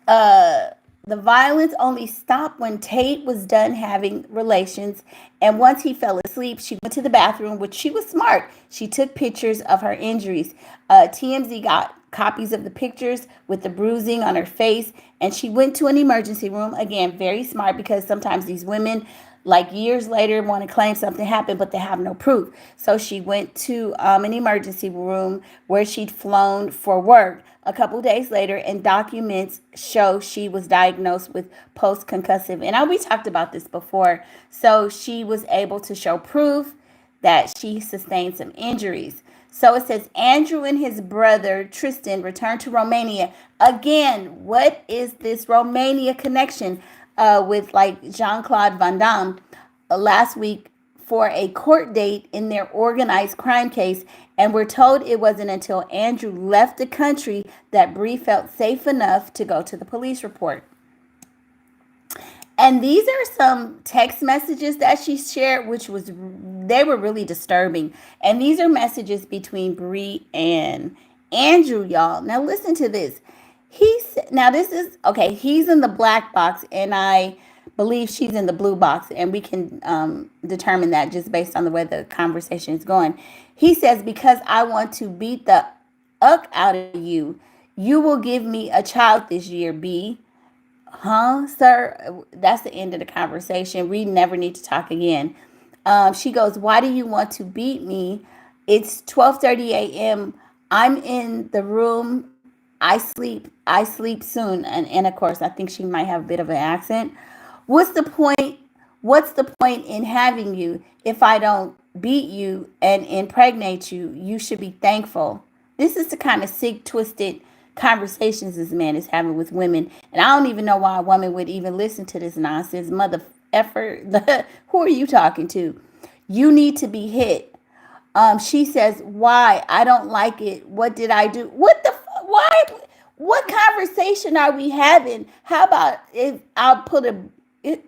the violence only stopped when Tate was done having relations, and once he fell asleep, she went to the bathroom, which she was smart. She took pictures of her injuries. TMZ got copies of the pictures with the bruising on her face, and she went to an emergency room. Again, very smart, because sometimes these women, like years later, want to claim something happened, but they have no proof. So she went to an emergency room where she'd flown for work a couple days later, and documents show she was diagnosed with post-concussive. And we talked about this before. So she was able to show proof that she sustained some injuries. So it says Andrew and his brother Tristan returned to Romania. Again, what is this Romania connection with like Jean-Claude Van Damme last week for a court date in their organized crime case? And we're told it wasn't until Andrew left the country that Bree felt safe enough to go to the police report. And these are some text messages that she shared, they were really disturbing. And these are messages between Bree and Andrew, y'all. Now listen to this. He's in the black box, and I believe she's in the blue box, and we can determine that just based on the way the conversation is going. He says, because I want to beat the uck out of you, you will give me a child this year, B. Huh, sir? That's the end of the conversation. We never need to talk again. She goes, why do you want to beat me? It's 12:30 a.m. I'm in the room. I sleep soon. And of course, I think she might have a bit of an accent. What's the point? What's the point in having you if I don't beat you and impregnate you? You should be thankful. This is the kind of sick, twisted conversations this man is having with women. And I don't even know why a woman would even listen to this nonsense. Mother effer, who are you talking to? You need to be hit. She says, why? I don't like it. What did I do? Why? What conversation are we having? How about if I'll put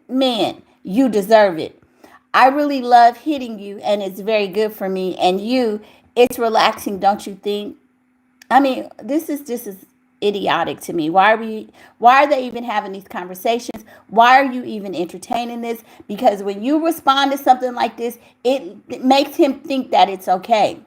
man, you deserve it. I really love hitting you, and it's very good for me. And it's relaxing, don't you think? I mean, this is idiotic to me. Why are they even having these conversations? Why are you even entertaining this? Because when you respond to something like this, it makes him think that it's okay.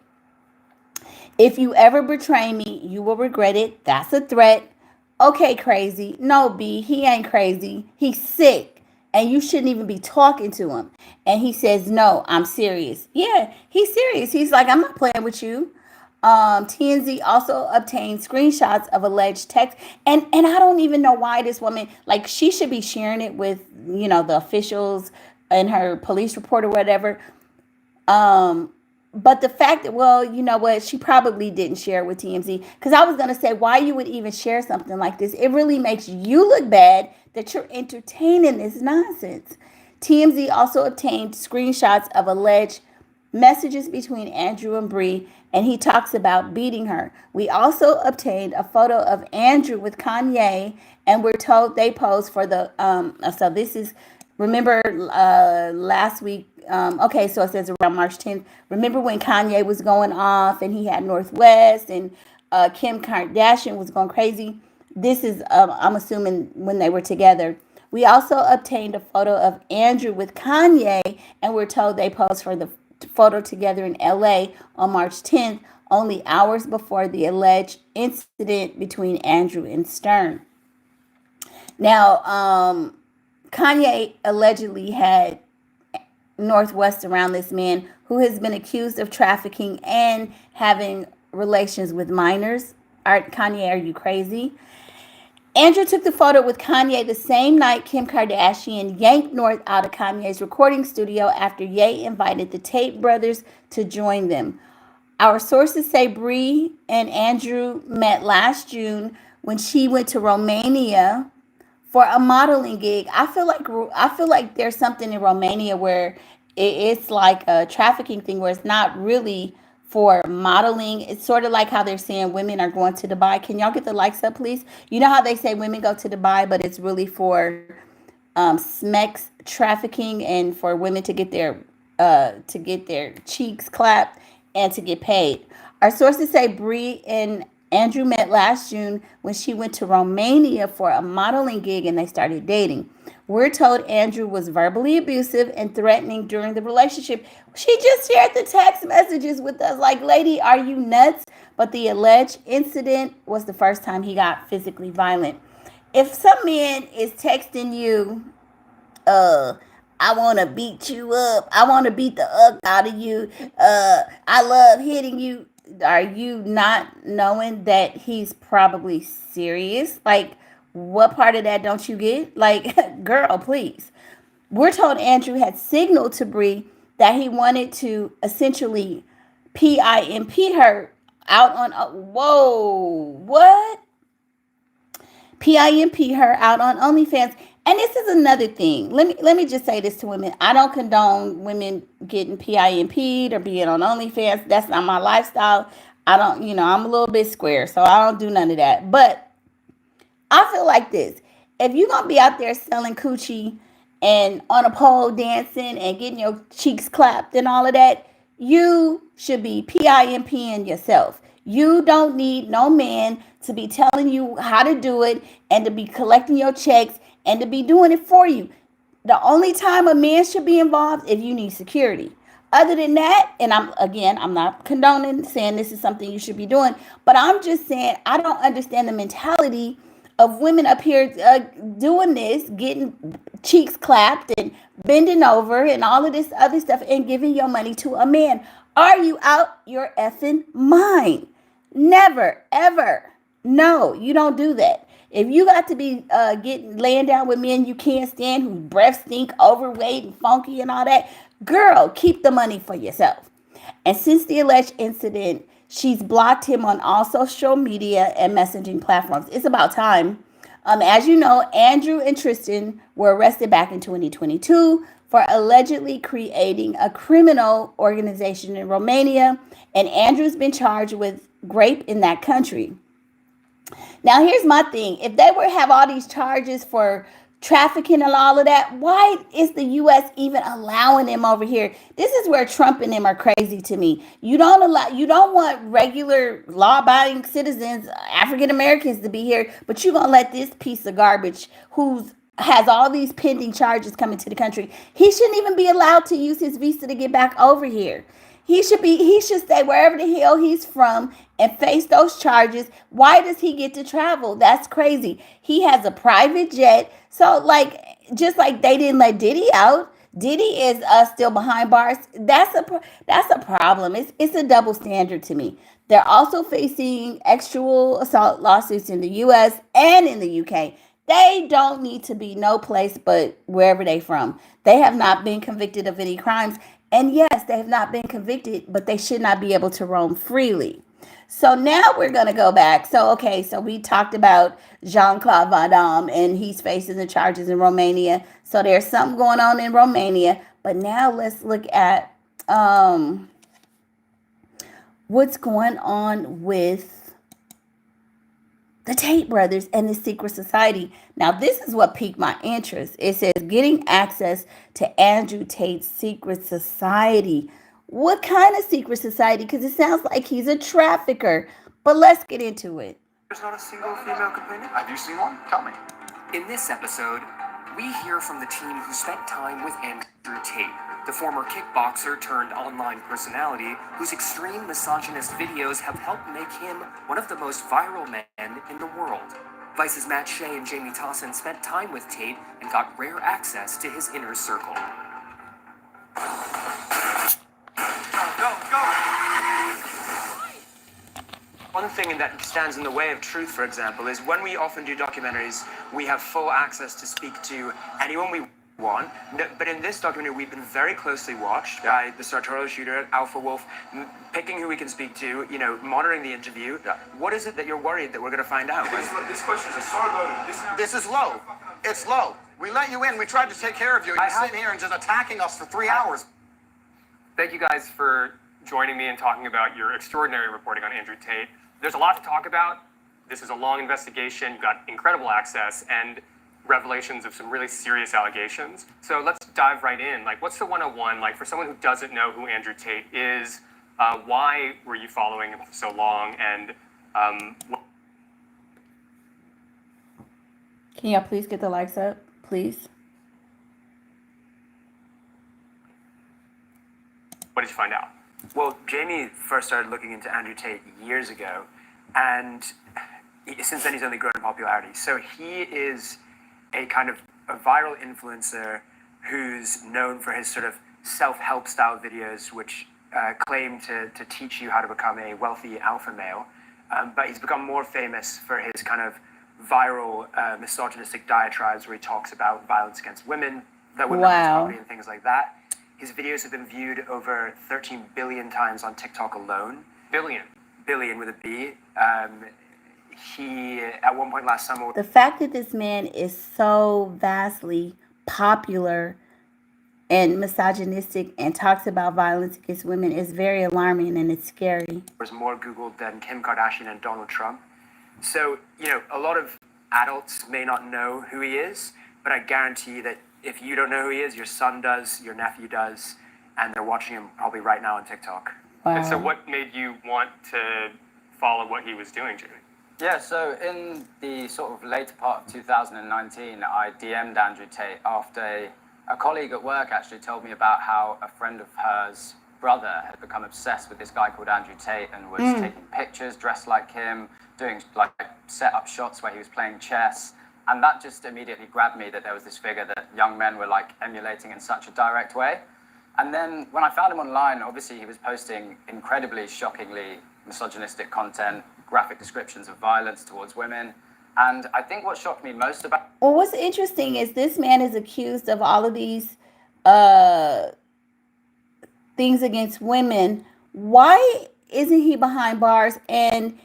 If you ever betray me, you will regret it. That's a threat. Okay, crazy. No, B, he ain't crazy. He's sick. And you shouldn't even be talking to him. And he says, no, I'm serious. Yeah, he's serious. He's like, I'm not playing with you. TMZ also obtained screenshots of alleged text. And I don't even know why this woman, like, she should be sharing it with, the officials and her police report or whatever. But the fact that, well, you know what, she probably didn't share it with TMZ. Because I was going to say, why you would even share something like this. It really makes you look bad that you're entertaining this nonsense. TMZ also obtained screenshots of alleged messages between Andrew and Bree, and he talks about beating her. We also obtained a photo of Andrew with Kanye, and we're told they posed for the, so this is, remember last week, so it says around March 10th. Remember when Kanye was going off and he had Northwest and Kim Kardashian was going crazy? This is, I'm assuming, when they were together. We also obtained a photo of Andrew with Kanye, and we're told they posed for the photo together in LA on March 10th, only hours before the alleged incident between Andrew and Stern. Now, Kanye allegedly had Northwest around this man who has been accused of trafficking and having relations with minors. Kanye, are you crazy? Andrew took the photo with Kanye the same night Kim Kardashian yanked North out of Kanye's recording studio after Ye invited the Tate brothers to join them. Our sources say Bree and Andrew met last June when she went to Romania for a modeling gig. I feel like there's something in Romania where it's like a trafficking thing where it's not really for modeling. It's sort of like how they're saying women are going to Dubai. Can y'all get the likes up, please? You know how they say women go to Dubai, but it's really for smex trafficking and for women to get their cheeks clapped and to get paid. Our sources say Bree and Andrew met last June when she went to Romania for a modeling gig and they started dating. We're told Andrew was verbally abusive and threatening during the relationship. She just shared the text messages with us like, lady, are you nuts? But the alleged incident was the first time he got physically violent. If some man is texting you, uh I want to beat you up. I want to beat the out of you. I love hitting you. Are you not knowing that he's probably serious? Like, what part of that don't you get? Like, girl, please. We're told Andrew had signaled to Bree that he wanted to essentially PIMP her out on. Whoa, what? PIMP her out on OnlyFans. And this is another thing. Let me just say this to women. I don't condone women getting PIMP'd or being on OnlyFans. That's not my lifestyle. I don't, I'm a little bit square, so I don't do none of that. But I feel like this. If you're going to be out there selling coochie and on a pole dancing and getting your cheeks clapped and all of that, you should be PIMPing yourself. You don't need no man to be telling you how to do it and to be collecting your checks and to be doing it for you. The only time a man should be involved if you need security. Other than that, and I'm not condoning saying this is something you should be doing, but I'm just saying I don't understand the mentality of women up here doing this, getting cheeks clapped and bending over and all of this other stuff and giving your money to a man. Are you out your effing mind? Never, ever. No, you don't do that. If you got to be laying down with men you can't stand, whose breath stink, overweight and funky and all that, girl, keep the money for yourself. And since the alleged incident, she's blocked him on all social media and messaging platforms. It's about time. As you know, Andrew and Tristan were arrested back in 2022 for allegedly creating a criminal organization in Romania, and Andrew's been charged with rape in that country. Now, here's my thing. If they were have all these charges for trafficking and all of that, why is the U.S. even allowing them over here? This is where Trump and them are crazy to me. You don't want regular law-abiding citizens, African Americans, to be here, but you're gonna let this piece of garbage who's has all these pending charges coming to the country. He shouldn't even be allowed to use his visa to get back over here. He should stay wherever the hell he's from and face those charges. Why does he get to travel? That's crazy. He has a private jet. So just like they didn't let Diddy out, Diddy is still behind bars. That's a problem. It's a double standard to me. They're also facing sexual assault lawsuits in the U.S. and in the U.K. They don't need to be no place but wherever they from. They have not been convicted of any crimes. And yes, they have not been convicted, but they should not be able to roam freely. So now we're going to go back. So we talked about Jean-Claude Van Damme, and he's facing the charges in Romania. So there's something going on in Romania. But now let's look at what's going on with the Tate brothers and the secret society. Now, this is what piqued my interest. It says getting access to Andrew Tate's secret society. What kind of secret society? Because it sounds like he's a trafficker. But let's get into it. There's not a single female complainant? Have you seen one? Tell me. In this episode, we hear from the team who spent time with Andrew Tate, the former kickboxer turned online personality whose extreme misogynist videos have helped make him one of the most viral men in the world. Vice's Matt Shea and Jamie Tossin spent time with Tate and got rare access to his inner circle. Go! 1 thing that stands in the way of truth, for example, is when we often do documentaries, we have full access to speak to anyone we want. But in this documentary, we've been very closely watched by the sartorial shooter, Alpha Wolf, picking who we can speak to, monitoring the interview. What is it that you're worried that we're going to find out? This question is so loaded. This is low. It's low. We let you in. We tried to take care of you. You're sitting here and just attacking us for 3 hours. Thank you guys for joining me and talking about your extraordinary reporting on Andrew Tate. There's a lot to talk about. This is a long investigation. You got incredible access and revelations of some really serious allegations. So let's dive right in. Like, what's the 101? Like, for someone who doesn't know who Andrew Tate is, why were you following him for so long? And Can y'all please get the likes up, please? what did you find out? Well, Jamie first started looking into Andrew Tate years ago, and since then he's only grown in popularity. So he is a kind of a viral influencer who's known for his sort of self-help style videos, which claim to teach you how to become a wealthy alpha male. But he's become more famous for his kind of viral misogynistic diatribes where he talks about violence against women, that women's property and things like that. His videos have been viewed over 13 billion times on TikTok alone. Billion with a B. He, at one point last summer... The fact that this man is so vastly popular and misogynistic and talks about violence against women is very alarming, and it's scary. was more Googled than Kim Kardashian and Donald Trump. So, a lot of adults may not know who he is, but I guarantee that if you don't know who he is, your son does, your nephew does, and they're watching him probably right now on TikTok. Wow. And so what made you want to follow what he was doing, Jimmy? Yeah, so in the sort of later part of 2019, I DM'd Andrew Tate after a colleague at work actually told me about how a friend of hers brother had become obsessed with this guy called Andrew Tate and was taking pictures dressed like him, doing like set-up shots where he was playing chess. And that just immediately grabbed me, that there was this figure that young men were like emulating in such a direct way. And then when I found him online, obviously he was posting incredibly shockingly misogynistic content, graphic descriptions of violence towards women. And I think what shocked me most about... Well, what's interesting is this man is accused of all of these things against women. Why isn't he behind bars? And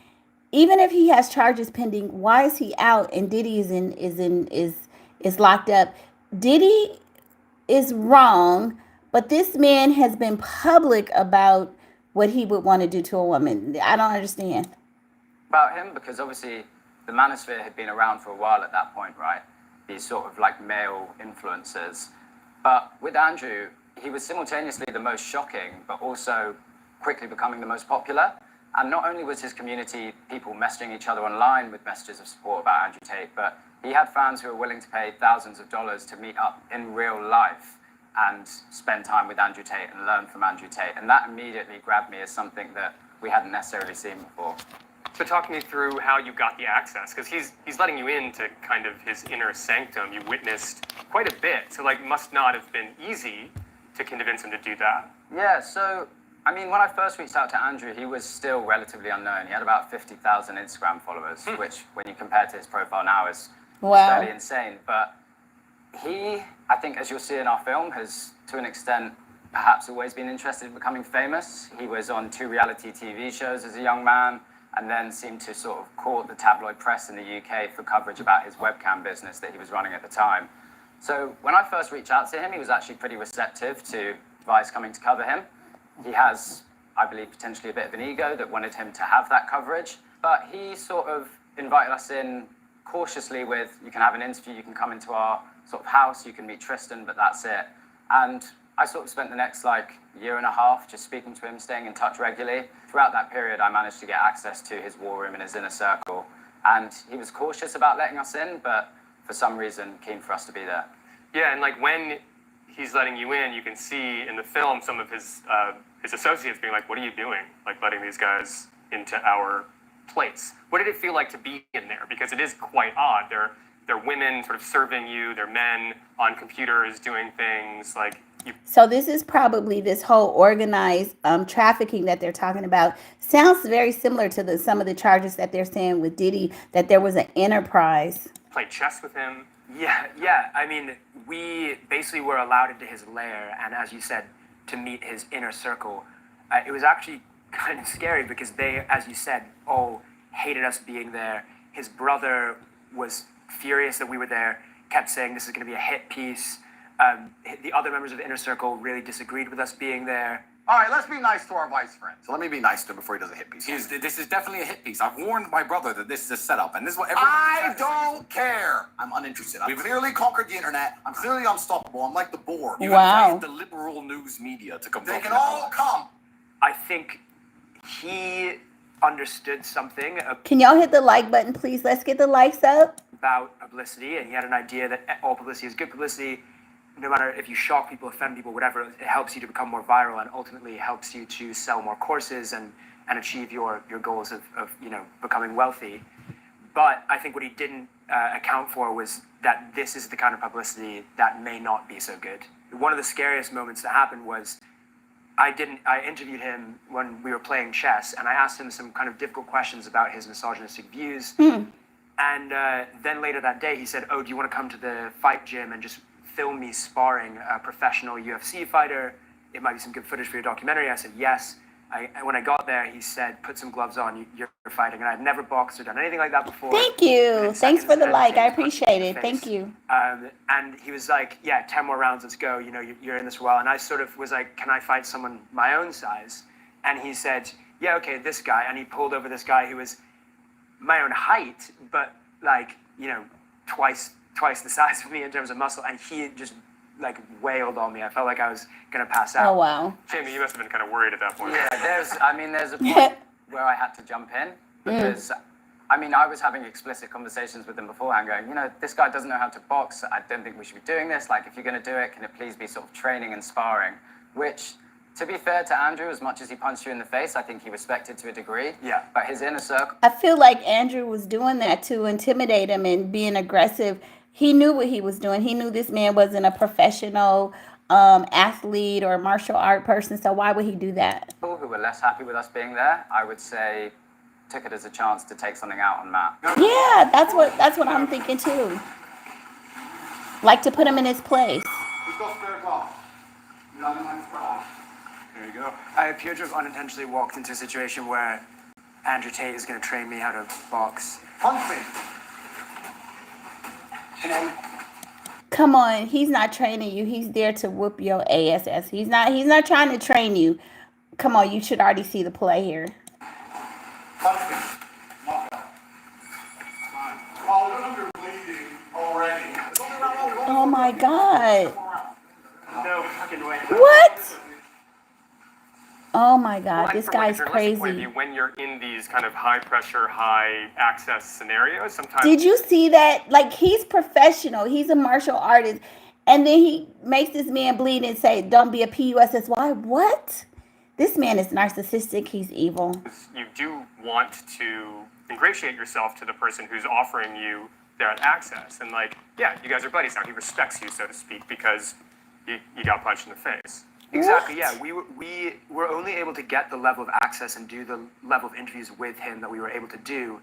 even if he has charges pending, why is he out and Diddy is locked up? Diddy is wrong, but this man has been public about what he would want to do to a woman. I don't understand. About him, because obviously the manosphere had been around for a while at that point, right? These sort of like male influencers. But with Andrew, he was simultaneously the most shocking, but also quickly becoming the most popular. And not only was his community people messaging each other online with messages of support about Andrew Tate, but he had fans who were willing to pay thousands of dollars to meet up in real life and spend time with Andrew Tate and learn from Andrew Tate. And that immediately grabbed me as something that we hadn't necessarily seen before. So talk me through how you got the access, because he's letting you into kind of his inner sanctum. You witnessed quite a bit, so like must not have been easy to convince him to do that. Yeah, so I mean, when I first reached out to Andrew, he was still relatively unknown. He had about 50,000 Instagram followers, which when you compare to his profile now is fairly insane. But he, I think, as you'll see in our film, has to an extent perhaps always been interested in becoming famous. He was on 2 reality TV shows as a young man, and then seemed to sort of court the tabloid press in the UK for coverage about his webcam business that he was running at the time. So when I first reached out to him, he was actually pretty receptive to Vice coming to cover him. He has, I believe, potentially a bit of an ego that wanted him to have that coverage. But he sort of invited us in cautiously with, you can have an interview, you can come into our sort of house, you can meet Tristan, but that's it. And I sort of spent the next year and a half just speaking to him, staying in touch regularly. Throughout that period, I managed to get access to his war room and his inner circle. And he was cautious about letting us in, but for some reason, keen for us to be there. Yeah, and like when he's letting you in, you can see in the film some of his associates being like, "What are you doing? Like letting these guys into our place?" What did it feel like to be in there? Because it is quite odd. They're women sort of serving you. They're men on computers doing things. Like, So this is probably this whole organized trafficking that they're talking about. Sounds very similar to some of the charges that they're saying with Diddy, that there was an enterprise. Played chess with him. Yeah. I mean, we basically were allowed into his lair, and as you said, to meet his inner circle. It was actually kind of scary because they, as you said, all hated us being there. His brother was furious that we were there, kept saying this is going to be a hit piece. The other members of the inner circle really disagreed with us being there. All right, let's be nice to our vice friend. So let me be nice to him before he does a hit piece. This is definitely a hit piece. I've warned my brother that this is a setup, and this is what everyone I don't care. I'm uninterested. I've clearly conquered the internet. I'm clearly unstoppable. I'm like the board. You Wow. invited the liberal news media to come They talk can about all come. I think he understood something Can y'all hit the like button, please? Let's get the likes up. about publicity, and he had an idea that all publicity is good publicity. No matter if you shock people, offend people, whatever, it helps you to become more viral and ultimately helps you to sell more courses and achieve your goals of becoming wealthy. But I think what he didn't account for was that this is the kind of publicity that may not be so good. One of the scariest moments that happened was I interviewed him when we were playing chess, and I asked him some kind of difficult questions about his misogynistic views. And then later that day, he said, "Oh, do you want to come to the fight gym and just film me sparring a professional UFC fighter? It might be some good footage for your documentary." I said, yes. When I got there, he said, "Put some gloves on, you're fighting." And I'd never boxed or done anything like that before. Thank you. Thanks for the like. I appreciate it. Thank you. And he was like, "Yeah, 10 more rounds, let's go. You're in this for a while." And I sort of was like, "Can I fight someone my own size?" And he said, "Yeah, okay, this guy." And he pulled over this guy who was my own height, but like, twice the size of me in terms of muscle. And he just like wailed on me. I felt like I was gonna pass out. Oh, wow. Jamie, you must have been kind of worried at that point. Yeah, there's a point where I had to jump in because, I was having explicit conversations with him beforehand going, this guy doesn't know how to box. I don't think we should be doing this. Like, if you're going to do it, can it please be sort of training and sparring? Which, to be fair to Andrew, as much as he punched you in the face, I think he respected to a degree. Yeah. But his inner circle. I feel like Andrew was doing that to intimidate him and being aggressive. He knew what he was doing. He knew this man wasn't a professional athlete or martial art person. So why would he do that? People who were less happy with us being there, I would say, took it as a chance to take something out on Matt. Yeah, that's what I'm thinking too. Like to put him in his place. Who's got spare glass? There you go. I appear to have unintentionally walked into a situation where Andrew Tate is going to train me how to box. Punch me. Come on, he's not training you. He's there to whoop your ass. He's not trying to train you. Come on, you should already see the play here. Punch me. Oh, you're bleeding already. Oh my God. No fucking way. What? Oh my God, Well, this from, like, a guy's journalistic point of crazy. view, when you're in these kind of high pressure, high access scenarios, sometimes Did you see that? Like, he's professional. He's a martial artist. And then he makes this man bleed and say, "Don't be a PUSSY." What? This man is narcissistic. He's evil. you do want to ingratiate yourself to the person who's offering you that access. And like, yeah, you guys are buddies now. He respects you, so to speak, because you got punched in the face. Exactly, yeah. We were only able to get the level of access and do the level of interviews with him that we were able to do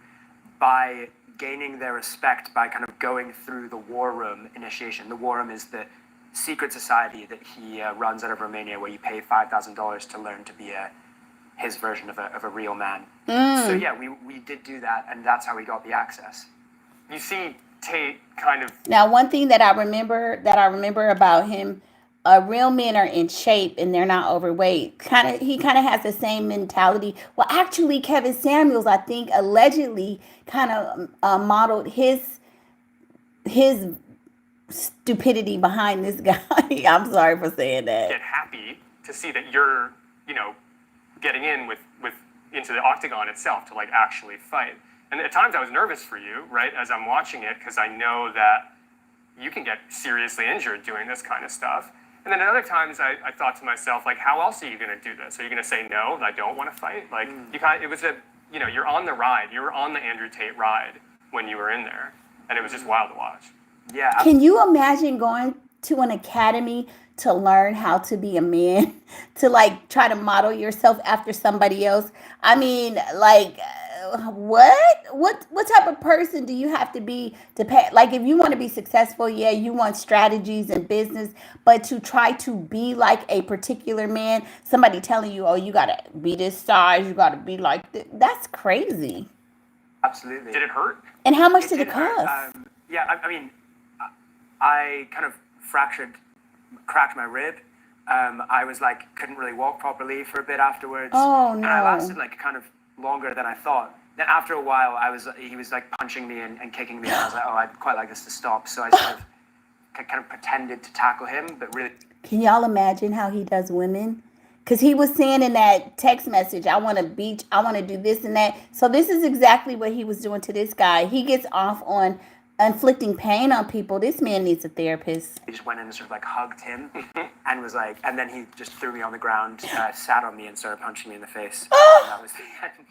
by gaining their respect by kind of going through the War Room initiation. The War Room is the secret society that he runs out of Romania, where you pay $5,000 to learn to be his version of a real man. So yeah, we did do that, and that's how we got the access. You see Tate kind of Now, one thing that I remember about him, real men are in shape and they're not overweight. He kind of has the same mentality. Well, actually, Kevin Samuels, I think, allegedly kind of modeled his stupidity behind this guy. I'm sorry for saying that. get happy to see that you're, getting in with into the octagon itself to like actually fight. And at times I was nervous for you, right, as I'm watching it, because I know that you can get seriously injured doing this kind of stuff. And then at other times I thought to myself, like, how else are you going to do this? Are you going to say, no, I don't want to fight? Like, it was you're on the ride. You were on the Andrew Tate ride when you were in there. And it was just wild to watch. Yeah. Can you imagine going to an academy to learn how to be a man, to like try to model yourself after somebody else? I mean, like, what type of person do you have to be to pay? Like, if you want to be successful, yeah, you want strategies and business, but to try to be like a particular man, somebody telling you, oh, you gotta be this size, you gotta be like this, that's crazy. Absolutely. Did it hurt? And how much did it cost? Yeah, I mean, I kind of cracked my rib. I was like, couldn't really walk properly for a bit afterwards. Oh, And I no. lasted like kind of longer than I thought. Then after a while, he was like punching me and kicking me, and I was like, oh, I'd quite like this to stop. So I sort of kind of pretended to tackle him, but really. Can y'all imagine how he does women? Because he was saying in that text message, I want to beat, I want to do this and that. So this is exactly what he was doing to this guy. He gets off on inflicting pain on people. This man needs a therapist. He just went in and sort of like hugged him and was like, and then he just threw me on the ground, sat on me and started punching me in the face. And that was the end.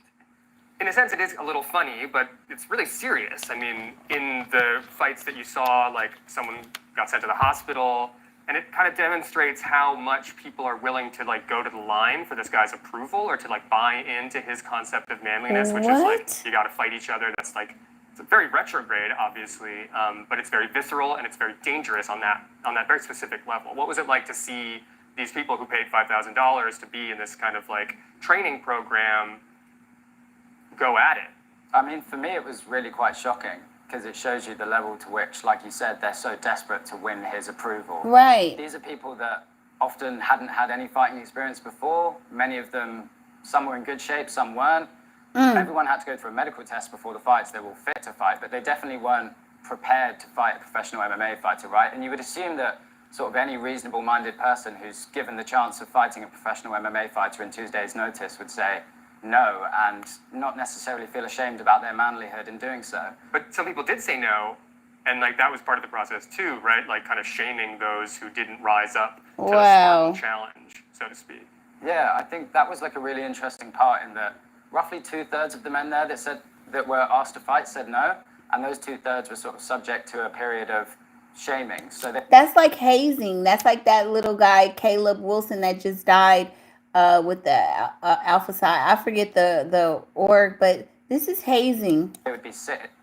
In a sense, it is a little funny, but it's really serious. I mean, in the fights that you saw, like someone got sent to the hospital, and it kind of demonstrates how much people are willing to like go to the line for this guy's approval or to like buy into his concept of manliness, which is like you got to fight each other. That's like it's very retrograde, obviously, but it's very visceral and it's very dangerous on that very specific level. What was it like to see these people who paid $5,000 to be in this kind of like training program go at it? I mean, for me, it was really quite shocking because it shows you the level to which, like you said, they're so desperate to win his approval. Right. These are people that often hadn't had any fighting experience before. Many of them, some were in good shape, some weren't. Everyone had to go through a medical test before the fights. They were all fit to fight, but they definitely weren't prepared to fight a professional MMA fighter, right? And you would assume that sort of any reasonable-minded person who's given the chance of fighting a professional MMA fighter in 2 days' notice would say no and not necessarily feel ashamed about their manlyhood in doing so. But some people did say no, and like that was part of the process too, right? Like kind of shaming those who didn't rise up to the Spartan challenge, so to speak. Yeah, I think that was like a really interesting part in that roughly 2/3 of the men there that were asked to fight said no, and those 2/3 were sort of subject to a period of shaming. So that's like hazing. That's like that little guy Caleb Wilson that just died with the Alpha Psi. I forget the org, but this is hazing. They would be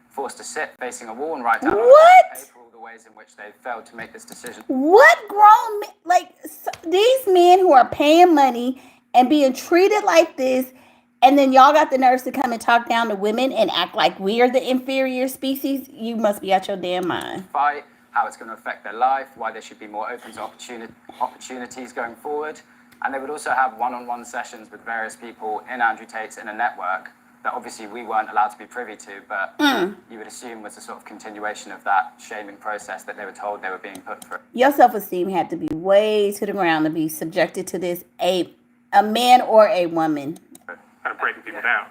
forced to sit facing a wall and write down for all the ways in which they failed to make this decision. What grown men, like these men who are paying money and being treated like this, and then y'all got the nerves to come and talk down to women and act like we're the inferior species? You must be out your damn mind. Fight, how it's going to affect their life, why they should be more open to opportunities going forward. And they would also have one-on-one sessions with various people in Andrew Tate's inner network that obviously we weren't allowed to be privy to, but you would assume was a sort of continuation of that shaming process that they were told they were being put through. Your self-esteem had to be way to the ground to be subjected to this, a man or a woman. Kind of breaking people down.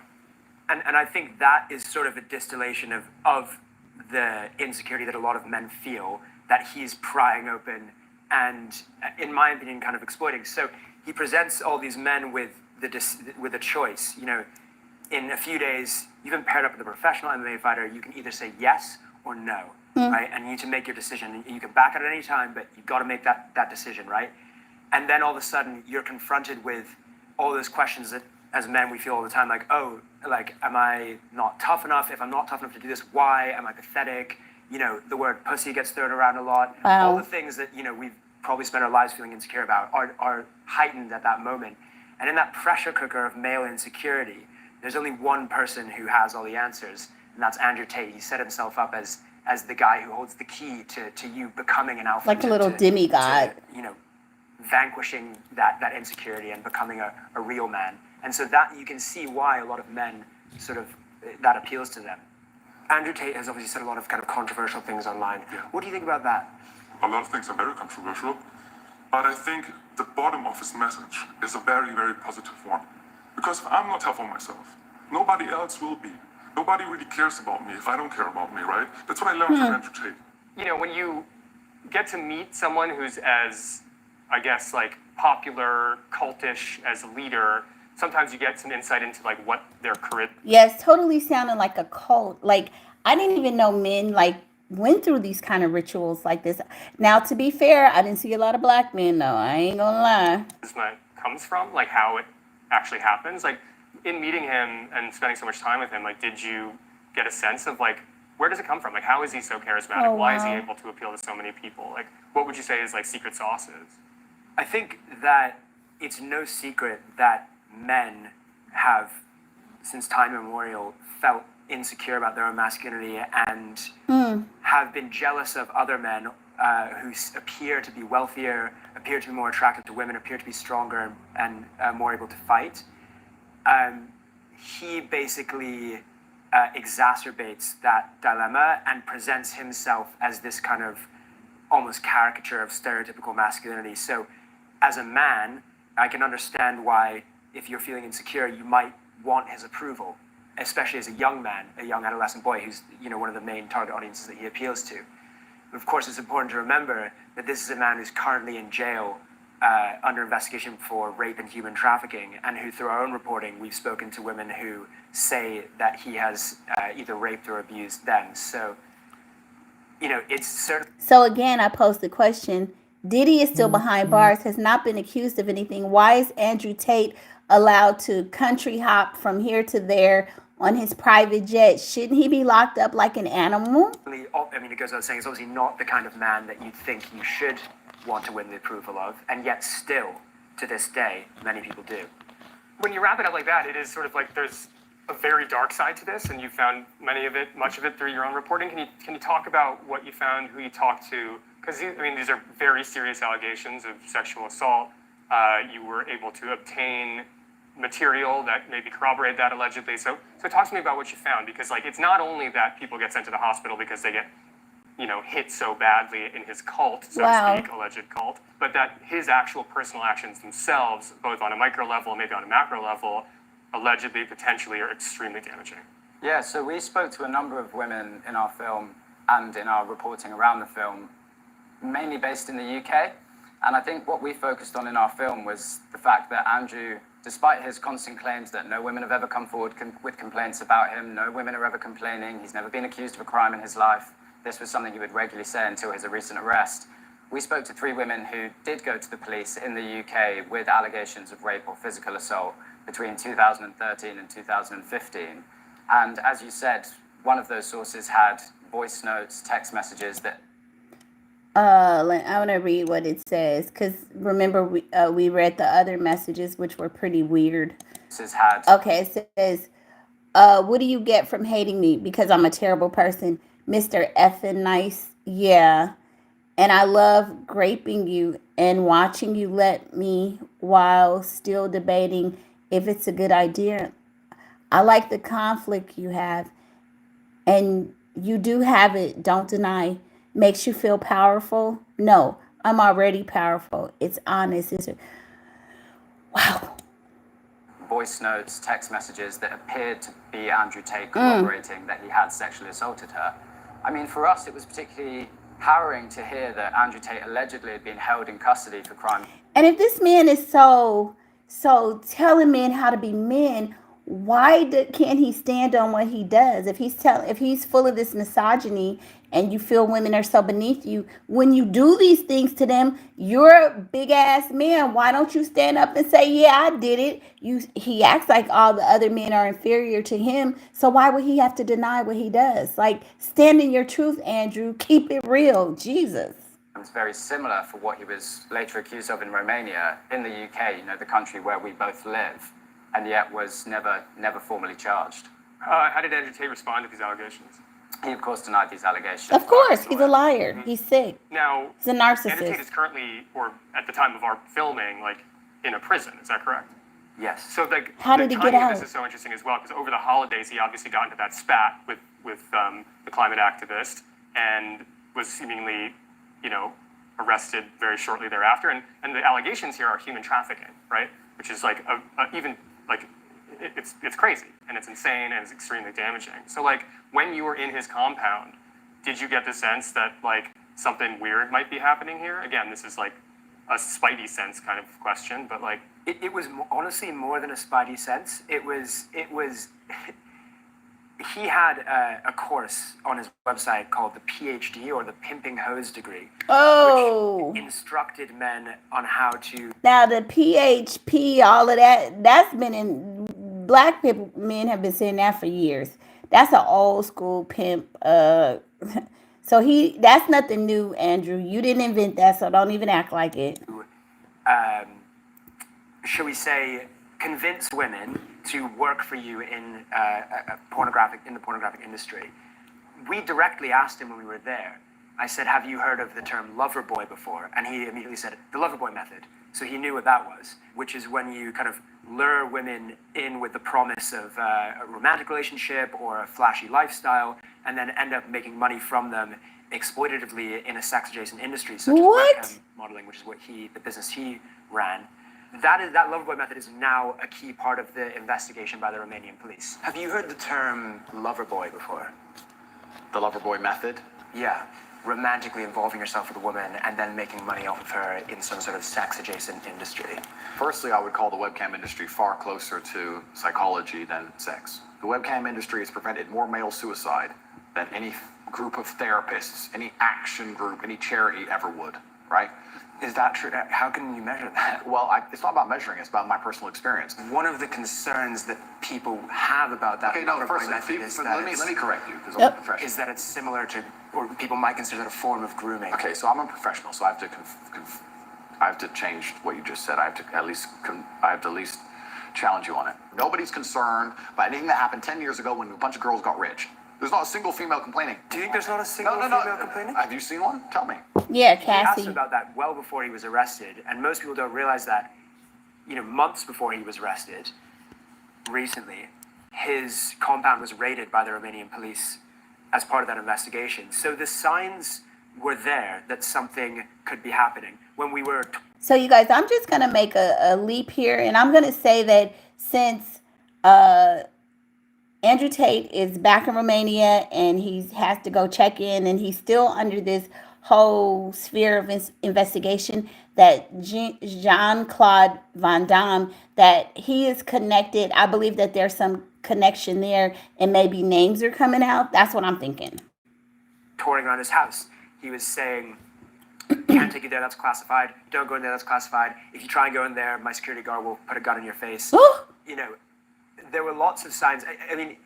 And I think that is sort of a distillation of the insecurity that a lot of men feel that he's prying open and, in my opinion, kind of exploiting. So he presents all these men with a choice. You know, in a few days, you've been paired up with a professional MMA fighter. You can either say yes or no, right? And you need to make your decision. You can back out at any time, but you've got to make that decision, right? And then all of a sudden, you're confronted with all those questions that, as men, we feel all the time, like, oh, like, am I not tough enough? If I'm not tough enough to do this, why? Am I pathetic? You know, the word pussy gets thrown around a lot. Wow. All the things that, you know, we've probably spent our lives feeling insecure about are heightened at that moment. And in that pressure cooker of male insecurity, there's only one person who has all the answers, and that's Andrew Tate. He set himself up as the guy who holds the key to you becoming an alpha. Like a little demigod. You know, vanquishing that insecurity and becoming a real man. And so that you can see why a lot of men sort of, that appeals to them. Andrew Tate has obviously said a lot of kind of controversial things online. Yeah. What do you think about that? A lot of things are very controversial, but I think the bottom of his message is a very, very positive one. Because if I'm not tough on myself, nobody else will be. Nobody really cares about me if I don't care about me, right? That's what I learned from Andrew Tate. You know, when you get to meet someone who's as, I guess, like popular, cultish as a leader, sometimes you get some insight into like what their career. Yes, totally sounding like a cult. Like I didn't even know men like went through these kind of rituals like this. Now, to be fair, I didn't see a lot of black men though. I ain't gonna lie. Comes from, like how it actually happens. Like in meeting him and spending so much time with him, like did you get a sense of like where does it come from? Like how is he so charismatic? Oh, Why is he wow. able to appeal to so many people? Like what would you say is like secret sauce is? I think that it's no secret that men have, since time immemorial, felt insecure about their own masculinity and have been jealous of other men who appear to be wealthier, appear to be more attractive to women, appear to be stronger and more able to fight. He basically exacerbates that dilemma and presents himself as this kind of almost caricature of stereotypical masculinity. So as a man, I can understand why, if you're feeling insecure, you might want his approval, especially as a young man, a young adolescent boy who's, you know, one of the main target audiences that he appeals to. Of course, it's important to remember that this is a man who's currently in jail under investigation for rape and human trafficking, and who, through our own reporting, we've spoken to women who say that he has either raped or abused them. So, you know, it's certainly... So again, I posed the question, Diddy is still behind bars, has not been accused of anything. Why is Andrew Tate allowed to country hop from here to there on his private jet? Shouldn't he be locked up like an animal? I mean, it goes without saying, he's obviously not the kind of man that you'd think you should want to win the approval of, and yet still, to this day, many people do. When you wrap it up like that, it is sort of like there's a very dark side to this, and you found much of it through your own reporting. Can you talk about what you found, who you talked to? Because I mean, these are very serious allegations of sexual assault. You were able to obtain material that maybe corroborated that allegedly. So talk to me about what you found, because like it's not only that people get sent to the hospital because they get, you know, hit so badly in his cult, so to speak, alleged cult, but that his actual personal actions themselves, both on a micro level and maybe on a macro level, allegedly, potentially, are extremely damaging. Yeah, so we spoke to a number of women in our film and in our reporting around the film, mainly based in the UK. And I think what we focused on in our film was the fact that Andrew, despite his constant claims that no women have ever come forward with complaints about him, no women are ever complaining, he's never been accused of a crime in his life, this was something he would regularly say until his recent arrest. We spoke to 3 women who did go to the police in the UK with allegations of rape or physical assault between 2013 and 2015. And as you said, one of those sources had voice notes, text messages that... I want to read what it says, because remember we read the other messages, which were pretty weird. Okay, it says, what do you get from hating me? Because I'm a terrible person. Mr. Effin' Nice, yeah. And I love graping you and watching you let me while still debating if it's a good idea. I like the conflict you have. And you do have it, don't deny. Makes you feel powerful? No, I'm already powerful. It's honest. Wow. Voice notes, text messages that appeared to be Andrew Tate corroborating that he had sexually assaulted her. I mean, for us, it was particularly harrowing to hear that Andrew Tate allegedly had been held in custody for crime. And if this man is so telling men how to be men, why can't he stand on what he does? If he's full of this misogyny and you feel women are so beneath you, when you do these things to them, you're a big ass man. Why don't you stand up and say, yeah, I did it? He acts like all the other men are inferior to him. So why would he have to deny what he does? Like, stand in your truth, Andrew. Keep it real. Jesus. It's very similar for what he was later accused of in Romania, in the UK, you know, the country where we both live, and yet was never formally charged. How did Andrew Tate respond to these allegations? He, of course, denied these allegations. Of course, he's a liar. Mm-hmm. He's sick. Now, he's a narcissist. Andrew Tate is currently, or at the time of our filming, like in a prison. Is that correct? Yes. So, like, how did he get out? This is so interesting as well, because over the holidays, he obviously got into that spat with the climate activist, and was seemingly, you know, arrested very shortly thereafter. And the allegations here are human trafficking, right? Which is like even like it's crazy and it's insane and it's extremely damaging. So like when you were in his compound, did you get the sense that like something weird might be happening here? Again, this is like a spidey sense kind of question, but like it was honestly more than a spidey sense. It was he had a course on his website called the PhD, or the Pimping Hose degree, which instructed men on how to. Now the PHP, all of that's been in black people. Men have been saying that for years. That's an old school pimp. So that's nothing new, Andrew. You didn't invent that, so don't even act like it. Shall we say, convince women to work for you in the pornographic industry. We directly asked him when we were there. I said, "Have you heard of the term lover boy before?" And he immediately said, "The lover boy method." So he knew what that was, which is when you kind of lure women in with the promise of a romantic relationship or a flashy lifestyle, and then end up making money from them exploitatively in a sex-adjacent industry, such as webcam modeling, which is what the business he ran. That loverboy method is now a key part of the investigation by the Romanian police. Have you heard the term loverboy before? The loverboy method? Yeah, romantically involving yourself with a woman and then making money off of her in some sort of sex-adjacent industry. Firstly, I would call the webcam industry far closer to psychology than sex. The webcam industry has prevented more male suicide than any group of therapists, any action group, any charity ever would, right? Is that true? How can you measure that? Well, it's not about measuring, it's about my personal experience. One of the concerns that people have about that first, method is that let me correct you, because I'm a professional. Is that it's similar to, or people might consider that a form of grooming. Okay, so I'm a professional, so I have to change what you just said. I have to at least challenge you on it. Nobody's concerned by anything that happened 10 years ago when a bunch of girls got rich. There's not a single female complaining. Do you think there's not a single female complaining? Have you seen one? Tell me. Yeah, Cassie. We Cassie. asked about that well before he was arrested, and most people don't realize that, months before he was arrested, recently, his compound was raided by the Romanian police as part of that investigation. So the signs were there that something could be happening. When we were... So you guys, I'm just going to make a leap here, and I'm going to say that since Andrew Tate is back in Romania and he has to go check in, and he's still under this whole sphere of investigation, that Jean-Claude Van Damme, that he is connected. I believe that there's some connection there, and maybe names are coming out. That's what I'm thinking. Touring around his house, he was saying, "Can't take you there, that's classified. Don't go in there, that's classified. If you try and go in there, my security guard will put a gun in your face." There were lots of signs. I mean,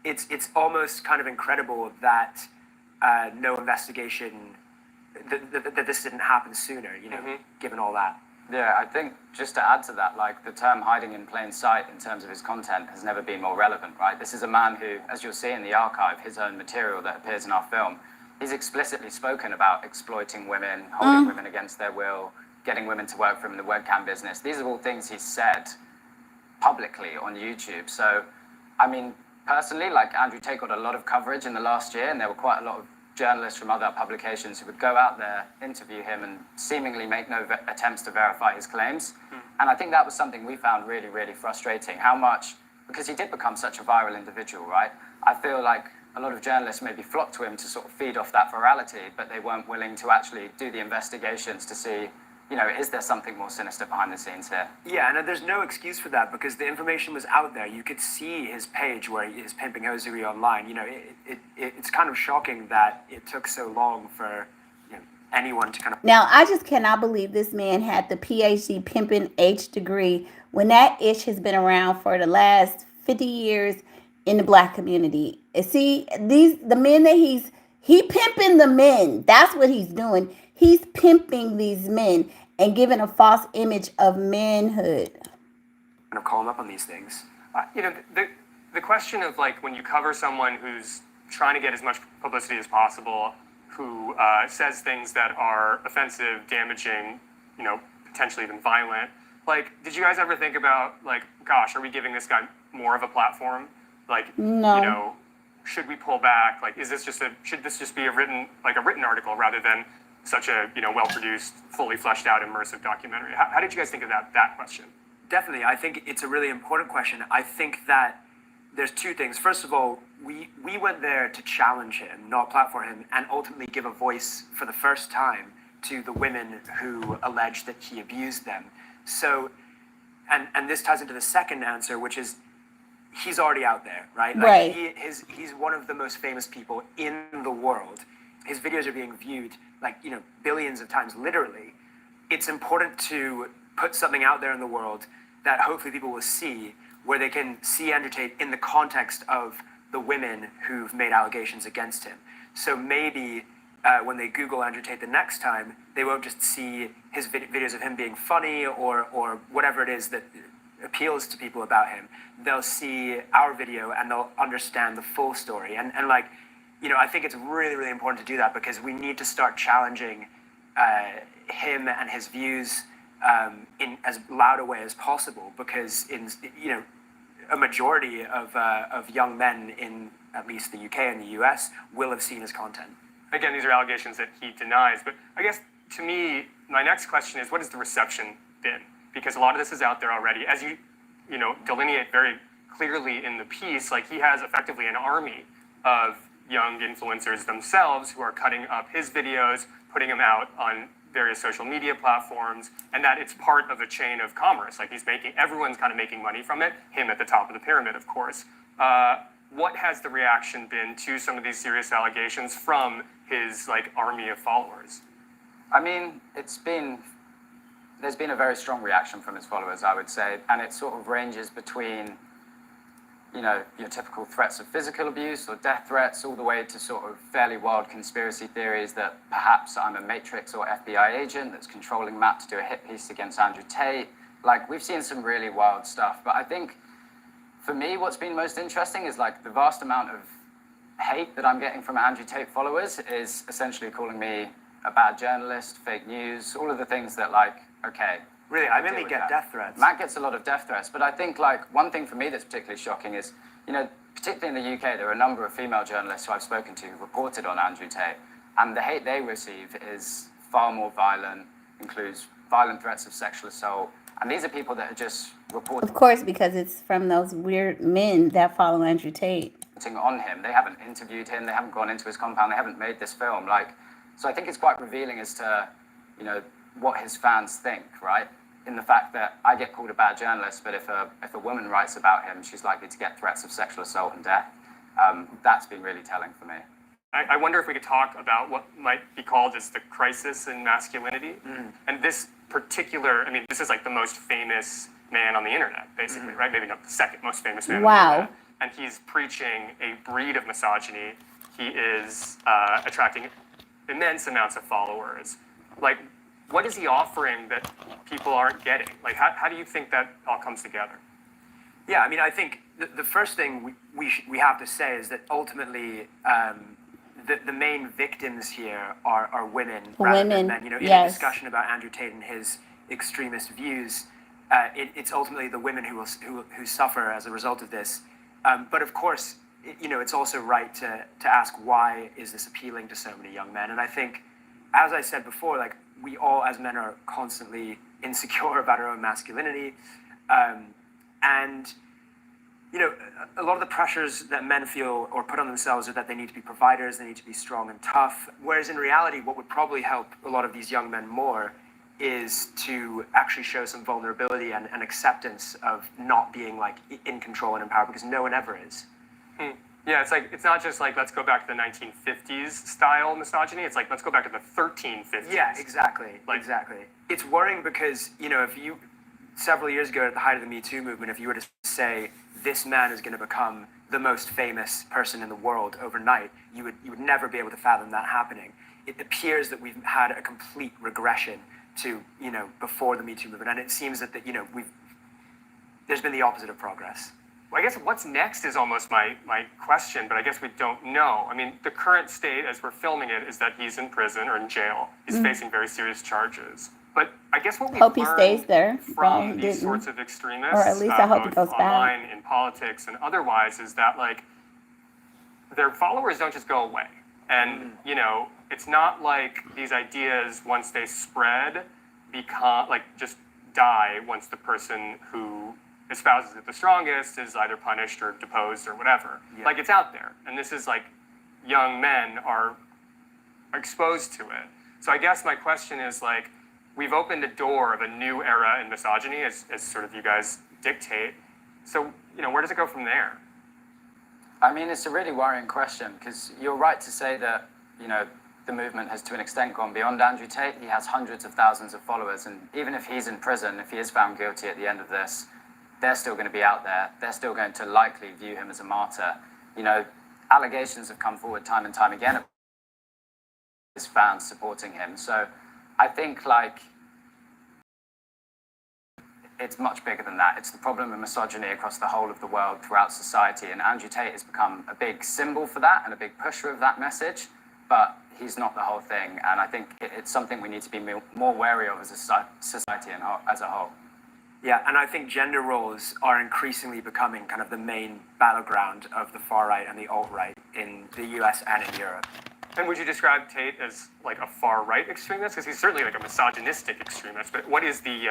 it's almost kind of incredible that no investigation, that this didn't happen sooner, given all that. Yeah, I think just to add to that, like the term hiding in plain sight in terms of his content has never been more relevant, right? This is a man who, as you'll see in the archive, his own material that appears in our film, he's explicitly spoken about exploiting women, holding women against their will, getting women to work for him in the webcam business. These are all things he's said publicly on YouTube. So, I mean, personally, like Andrew Tate got a lot of coverage in the last year, and there were quite a lot of journalists from other publications who would go out there, interview him, and seemingly make no attempts to verify his claims. And I think that was something we found really, really frustrating. How much, because he did become such a viral individual, right? I feel like a lot of journalists maybe flocked to him to sort of feed off that virality, but they weren't willing to actually do the investigations to see, is there something more sinister behind the scenes here? Yeah, and there's no excuse for that, because the information was out there. You could see his page where he is pimping hosiery online. It's kind of shocking that it took so long for anyone to kind of... Now, I just cannot believe this man had the PhD pimping H degree when that ish has been around for the last 50 years in the black community. See, the men that he pimping the men. That's what he's doing. He's pimping these men and giving a false image of manhood. Kind of call him up on these things. The question of, like, when you cover someone who's trying to get as much publicity as possible, who says things that are offensive, damaging, potentially even violent, like, did you guys ever think about, like, gosh, are we giving this guy more of a platform? Like, no. Should we pull back? Like, should this just be a written article rather than such a, well-produced, fully fleshed out, immersive documentary? How did you guys think of that question? Definitely. I think it's a really important question. I think that there's two things. First of all, we went there to challenge him, not platform him, and ultimately give a voice for the first time to the women who allege that he abused them. So, and this ties into the second answer, which is, he's already out there, right? Like Right. He's one of the most famous people in the world. His videos are being viewed like, billions of times, literally. It's important to put something out there in the world that hopefully people will see, where they can see Andrew Tate in the context of the women who've made allegations against him. So maybe when they Google Andrew Tate the next time, they won't just see his videos of him being funny or whatever it is that appeals to people about him. They'll see our video and they'll understand the full story. And like, I think it's really, really important to do that, because we need to start challenging him and his views in as loud a way as possible, because a majority of young men in at least the UK and the US will have seen his content. Again, these are allegations that he denies, but I guess to me, my next question is, what has the reception been? Because a lot of this is out there already. As you delineate very clearly in the piece, like, he has effectively an army of young influencers themselves who are cutting up his videos, putting them out on various social media platforms, and that it's part of a chain of commerce. Like, everyone's kind of making money from it, him at the top of the pyramid, of course. What has the reaction been to some of these serious allegations from his, army of followers? I mean, there's been a very strong reaction from his followers, I would say, and it sort of ranges between, your typical threats of physical abuse or death threats, all the way to sort of fairly wild conspiracy theories that perhaps I'm a Matrix or FBI agent that's controlling Matt to do a hit piece against Andrew Tate. Like, we've seen some really wild stuff, but I think, for me, what's been most interesting is, the vast amount of hate that I'm getting from Andrew Tate followers is essentially calling me a bad journalist, fake news, all of the things that, okay. Really, I mainly get death threats. Matt gets a lot of death threats, but I think, one thing for me that's particularly shocking is, particularly in the UK, there are a number of female journalists who I've spoken to who reported on Andrew Tate, and the hate they receive is far more violent, includes violent threats of sexual assault, and these are people that are just reporting. Of course, because it's from those weird men that follow Andrew Tate. On him. They haven't interviewed him, they haven't gone into his compound, they haven't made this film. So I think it's quite revealing as to, what his fans think, right? In the fact that I get called a bad journalist, but if a woman writes about him, she's likely to get threats of sexual assault and death. That's been really telling for me. I wonder if we could talk about what might be called as the crisis in masculinity. And this particular, this is the most famous man on the internet, basically, right? Maybe not the second most famous man on the internet. And he's preaching a breed of misogyny. He is attracting immense amounts of followers. What is he offering that people aren't getting? How do you think that all comes together? Yeah, I think the first thing we have to say is that ultimately the main victims here are women rather than men. In a discussion about Andrew Tate and his extremist views, it's ultimately the women who suffer as a result of this. But of course, it's also right to ask, why is this appealing to so many young men? And I think, as I said before, we all as men are constantly insecure about our own masculinity. And a lot of the pressures that men feel or put on themselves are that they need to be providers, they need to be strong and tough. Whereas in reality, what would probably help a lot of these young men more is to actually show some vulnerability and acceptance of not being in control and in power, because no one ever is. Yeah, it's not just let's go back to the 1950s style misogyny. It's let's go back to the 1350s. Yeah, exactly. Exactly. It's worrying because, if you, several years ago at the height of the Me Too movement, if you were to say this man is going to become the most famous person in the world overnight, you would never be able to fathom that happening. It appears that we've had a complete regression to, before the Me Too movement. And it seems that, there's been the opposite of progress. Well, I guess what's next is almost my question, but I guess we don't know. The current state, as we're filming it, is that he's in prison or in jail. He's facing very serious charges. But I guess what we hope he stays there from these sorts of extremists, or at least I hope he goes online, back. in politics, and otherwise, is that their followers don't just go away. And it's not like these ideas, once they spread, just die once the person who espouses it the strongest is either punished or deposed or whatever. Yeah. It's out there. And this is young men are exposed to it. So I guess my question is we've opened a door of a new era in misogyny as sort of you guys dictate. So where does it go from there? I mean, it's a really worrying question because you're right to say that, the movement has to an extent gone beyond Andrew Tate. He has hundreds of thousands of followers, and even if he's in prison, if he is found guilty at the end of this, they're still going to be out there. They're still going to likely view him as a martyr. Allegations have come forward time and time again of his fans supporting him. So I think, it's much bigger than that. It's the problem of misogyny across the whole of the world, throughout society, and Andrew Tate has become a big symbol for that and a big pusher of that message, but he's not the whole thing, and I think it's something we need to be more wary of as a society and as a whole. Yeah, and I think gender roles are increasingly becoming kind of the main battleground of the far right and the alt-right in the US and in Europe. And would you describe Tate as like a far right extremist? Because he's certainly like a misogynistic extremist, but what is the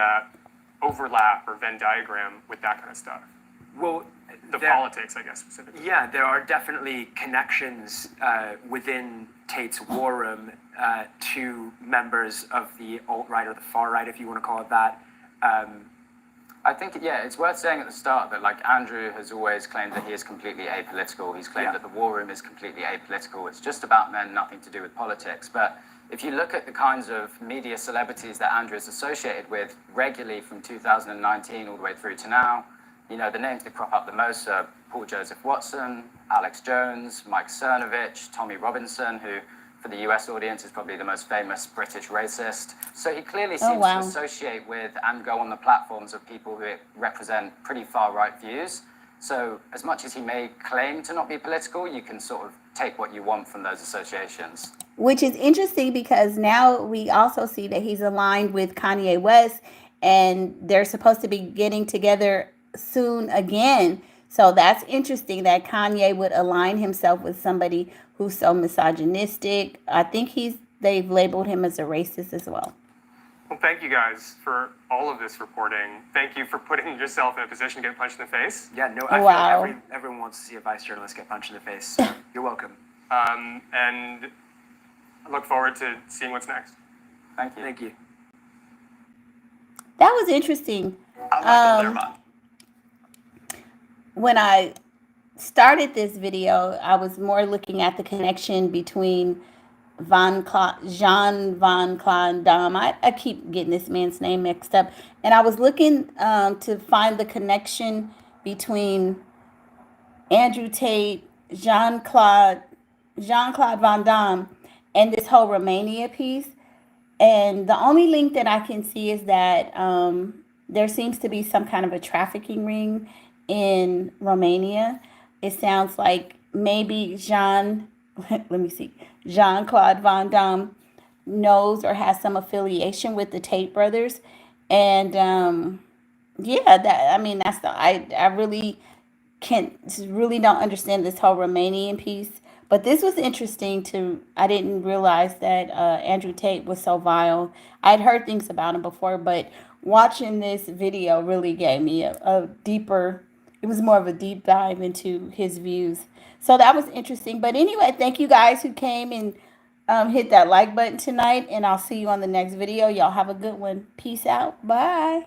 overlap or Venn diagram with that kind of stuff? Well, the politics, I guess, specifically. Yeah, there are definitely connections within Tate's war room to members of the alt-right or the far right, if you want to call it that. I think, it's worth saying at the start that, Andrew has always claimed that he is completely apolitical. He's claimed that the war room is completely apolitical. It's just about men, nothing to do with politics. But if you look at the kinds of media celebrities that Andrew is associated with regularly from 2019 all the way through to now, the names that crop up the most are Paul Joseph Watson, Alex Jones, Mike Cernovich, Tommy Robinson, who, for the US audience, is probably the most famous British racist. So he clearly seems to associate with and go on the platforms of people who represent pretty far-right views. So as much as he may claim to not be political, you can sort of take what you want from those associations. Which is interesting because now we also see that he's aligned with Kanye West, and they're supposed to be getting together soon again. So that's interesting that Kanye would align himself with somebody who's so misogynistic. I think they've labeled him as a racist as well. Well, thank you guys for all of this reporting. Thank you for putting yourself in a position to get punched in the face. Yeah, no, I feel like everyone wants to see a vice journalist get punched in the face. So you're welcome. And I look forward to seeing what's next. Thank you. Thank you. That was interesting. When I started this video, I was more looking at the connection between Jean-Claude Damme. I keep getting this man's name mixed up. And I was looking to find the connection between Andrew Tate, Jean-Claude Van Damme, and this whole Romania piece. And the only link that I can see is that there seems to be some kind of a trafficking ring in Romania. It sounds like maybe Jean-Claude Van Damme knows or has some affiliation with the Tate brothers. And I really don't understand this whole Romanian piece. But this was interesting I didn't realize that Andrew Tate was so vile. I'd heard things about him before, but watching this video really gave me a deeper, it was more of a deep dive into his views. So that was interesting. But anyway, thank you guys who came and hit that like button tonight, and I'll see you on the next video. Y'all have a good one. Peace out. Bye.